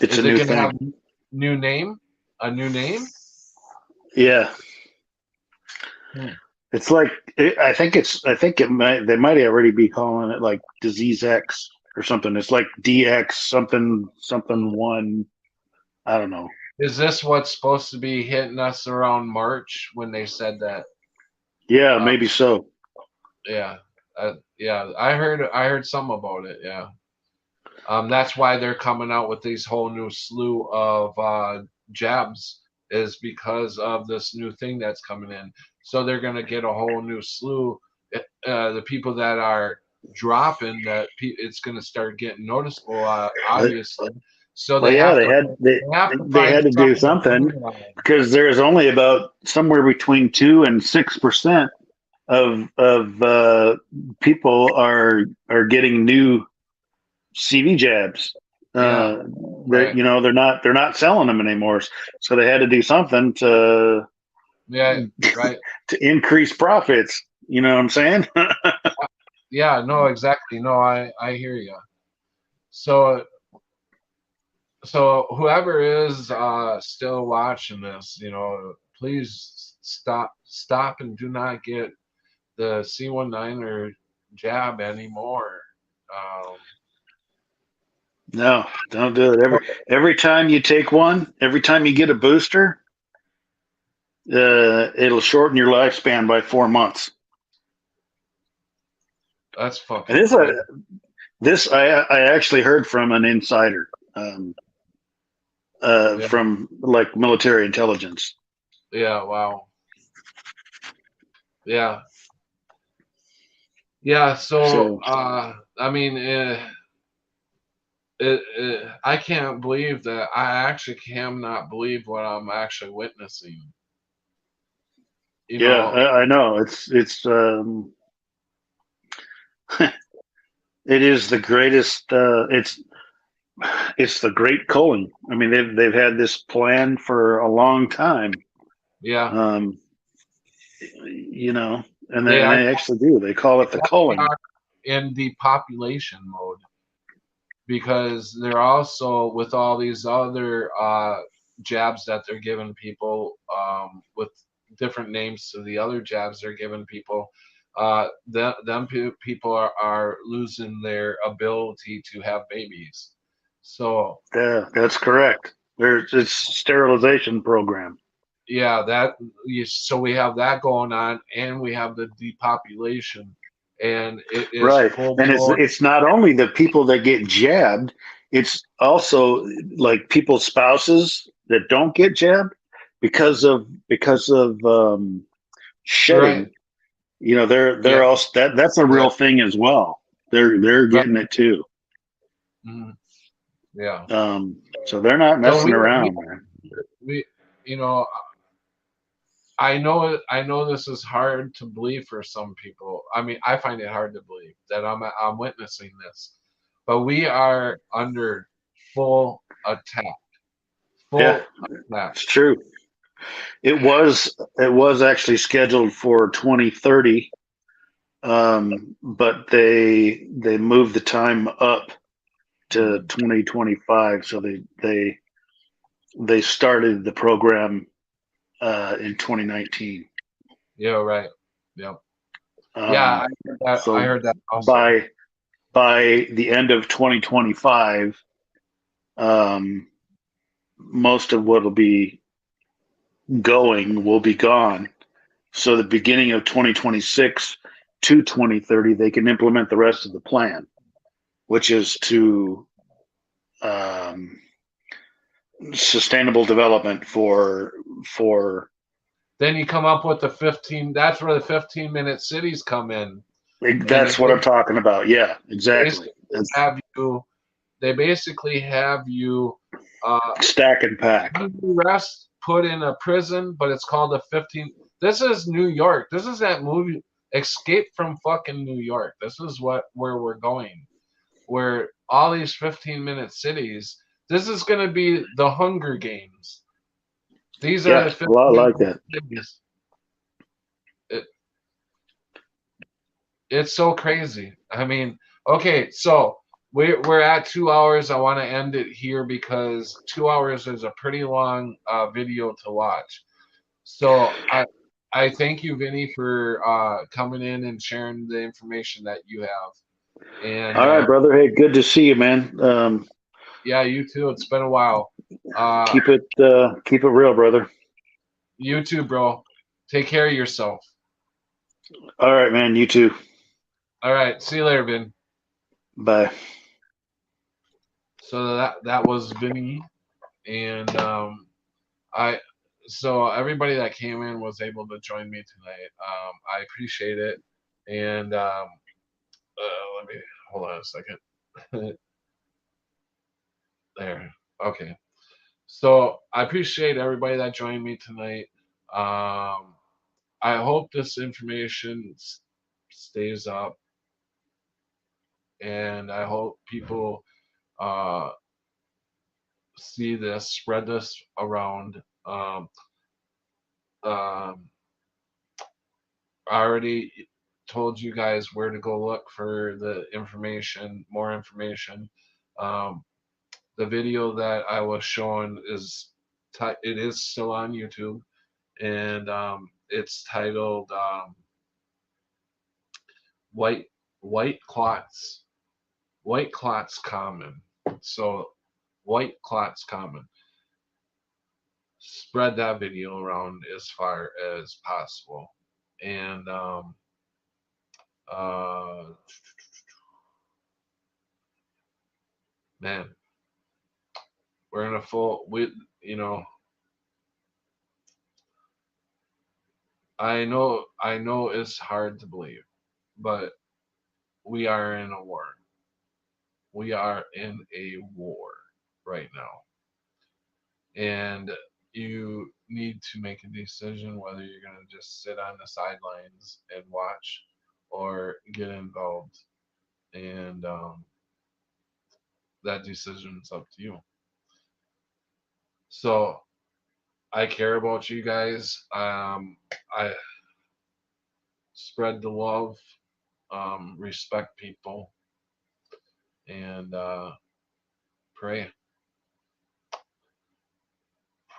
Speaker 4: It's
Speaker 1: is
Speaker 4: a
Speaker 1: it
Speaker 4: new
Speaker 1: going to have
Speaker 4: thing.
Speaker 1: new name? A new name?
Speaker 4: Yeah. It's like I think they might already be calling it like Disease X or something. It's like DX something 1. I don't know.
Speaker 1: Is this what's supposed to be hitting us around March when they said that?
Speaker 4: Yeah, maybe so.
Speaker 1: Yeah, I heard some about it. Yeah, that's why they're coming out with these whole new slew of jabs is because of this new thing that's coming in. So they're going to get a whole new slew. The people that are dropping, it's going to start getting noticeable, obviously. So
Speaker 4: Well,
Speaker 1: they
Speaker 4: yeah,
Speaker 1: have
Speaker 4: they
Speaker 1: to
Speaker 4: had they had to do something because there's only about somewhere between 2 and 6% of people are getting new CV jabs.
Speaker 1: Yeah, right.
Speaker 4: They're not selling them anymore, so they had to do something to
Speaker 1: right.
Speaker 4: to increase profits. You know what I'm saying?
Speaker 1: Yeah, no, exactly. No, I hear you. So whoever is still watching this, please stop and do not get the C19er jab anymore.
Speaker 4: No, don't do it. Every time you take one, every time you get a booster, it'll shorten your lifespan by 4 months.
Speaker 1: That's fucking
Speaker 4: And
Speaker 1: crazy.
Speaker 4: this I actually heard from an insider,
Speaker 1: Yeah.
Speaker 4: from like military intelligence.
Speaker 1: Yeah, wow. Yeah. Yeah, so I mean, I can't believe that. I actually cannot believe what I'm actually witnessing.
Speaker 4: Yeah, I know. It's it is the greatest. It's the great culling. I mean, they've had this plan for a long time.
Speaker 1: Yeah.
Speaker 4: And they actually do. They call it the culling.
Speaker 1: In depopulation mode, because they're also, with all these other jabs that they're giving people, with different names to the other jabs they're giving people, people are losing their ability to have babies. So
Speaker 4: yeah, that's correct. It's sterilization program.
Speaker 1: Yeah, so we have that going on, and we have the depopulation, and it is
Speaker 4: Right.
Speaker 1: full
Speaker 4: And
Speaker 1: blown.
Speaker 4: it's not only the people that get jabbed, it's also like people's spouses that don't get jabbed because of shedding.
Speaker 1: Right.
Speaker 4: They're
Speaker 1: Yeah.
Speaker 4: also that's a real thing as well. They're getting it too.
Speaker 1: Mhm. Yeah.
Speaker 4: So they're not
Speaker 1: So
Speaker 4: messing around, man.
Speaker 1: we, you know, I know this is hard to believe for some people. I mean, I find it hard to believe that I'm witnessing this, but we are under full attack.
Speaker 4: Yeah,
Speaker 1: Attack.
Speaker 4: it's true. It was actually scheduled for 2030, but they moved the time up to 2025. So they started the program in 2019.
Speaker 1: Yeah. Right. Yep. Yeah.
Speaker 4: So
Speaker 1: I heard that also.
Speaker 4: by the end of 2025, most of what will be going will be gone. So the beginning of 2026 to 2030, they can implement the rest of the plan, which is to sustainable development for.
Speaker 1: Then you come up with the 15. That's where the 15-minute cities come in.
Speaker 4: That's what I'm talking about. Yeah, exactly.
Speaker 1: They basically have you
Speaker 4: stack and pack.
Speaker 1: Rest, put in a prison, but it's called a 15. This is New York. This is that movie Escape from fucking New York. This is where we're going. Where all these 15-minute cities. This is going to be the Hunger Games. These are the 15
Speaker 4: a lot like that.
Speaker 1: Cities. It's so crazy. I mean, okay, so we're at 2 hours. I want to end it here because 2 hours is a pretty long video to watch. So I thank you, Vinny, for coming in and sharing the information that you have. And
Speaker 4: all right, brother. Hey, good to see you, man.
Speaker 1: Yeah, you too. It's been a while.
Speaker 4: Keep it real, brother.
Speaker 1: You too, bro. Take care of yourself.
Speaker 4: All right, man. You too.
Speaker 1: All right. See you later, Vin.
Speaker 4: Bye.
Speaker 1: So that was Vinny, and so everybody that came in was able to join me tonight. I appreciate it. And let me hold on a second. There. Okay. So I appreciate everybody that joined me tonight. I hope this information stays up, and I hope people see this, spread this around. Um, I already told you guys where to go look for the information, more information. Um, the video that I was showing is it is still on YouTube, and it's titled "White White Clots Common." So, white clots common. Spread that video around as far as possible, and man, we're in a full. You know, I know it's hard to believe, but we are in a war. We are in a war right now. And you need to make a decision whether you're going to just sit on the sidelines and watch or get involved. And that decision's up to you. So I care about you guys. I spread the love, respect people, and pray.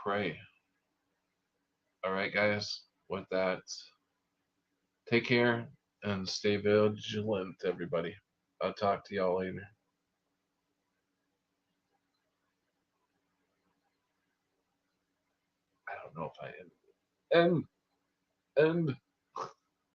Speaker 1: Pray. All right, guys. With that, take care and stay vigilant, everybody. I'll talk to y'all later. I don't know if I end. End.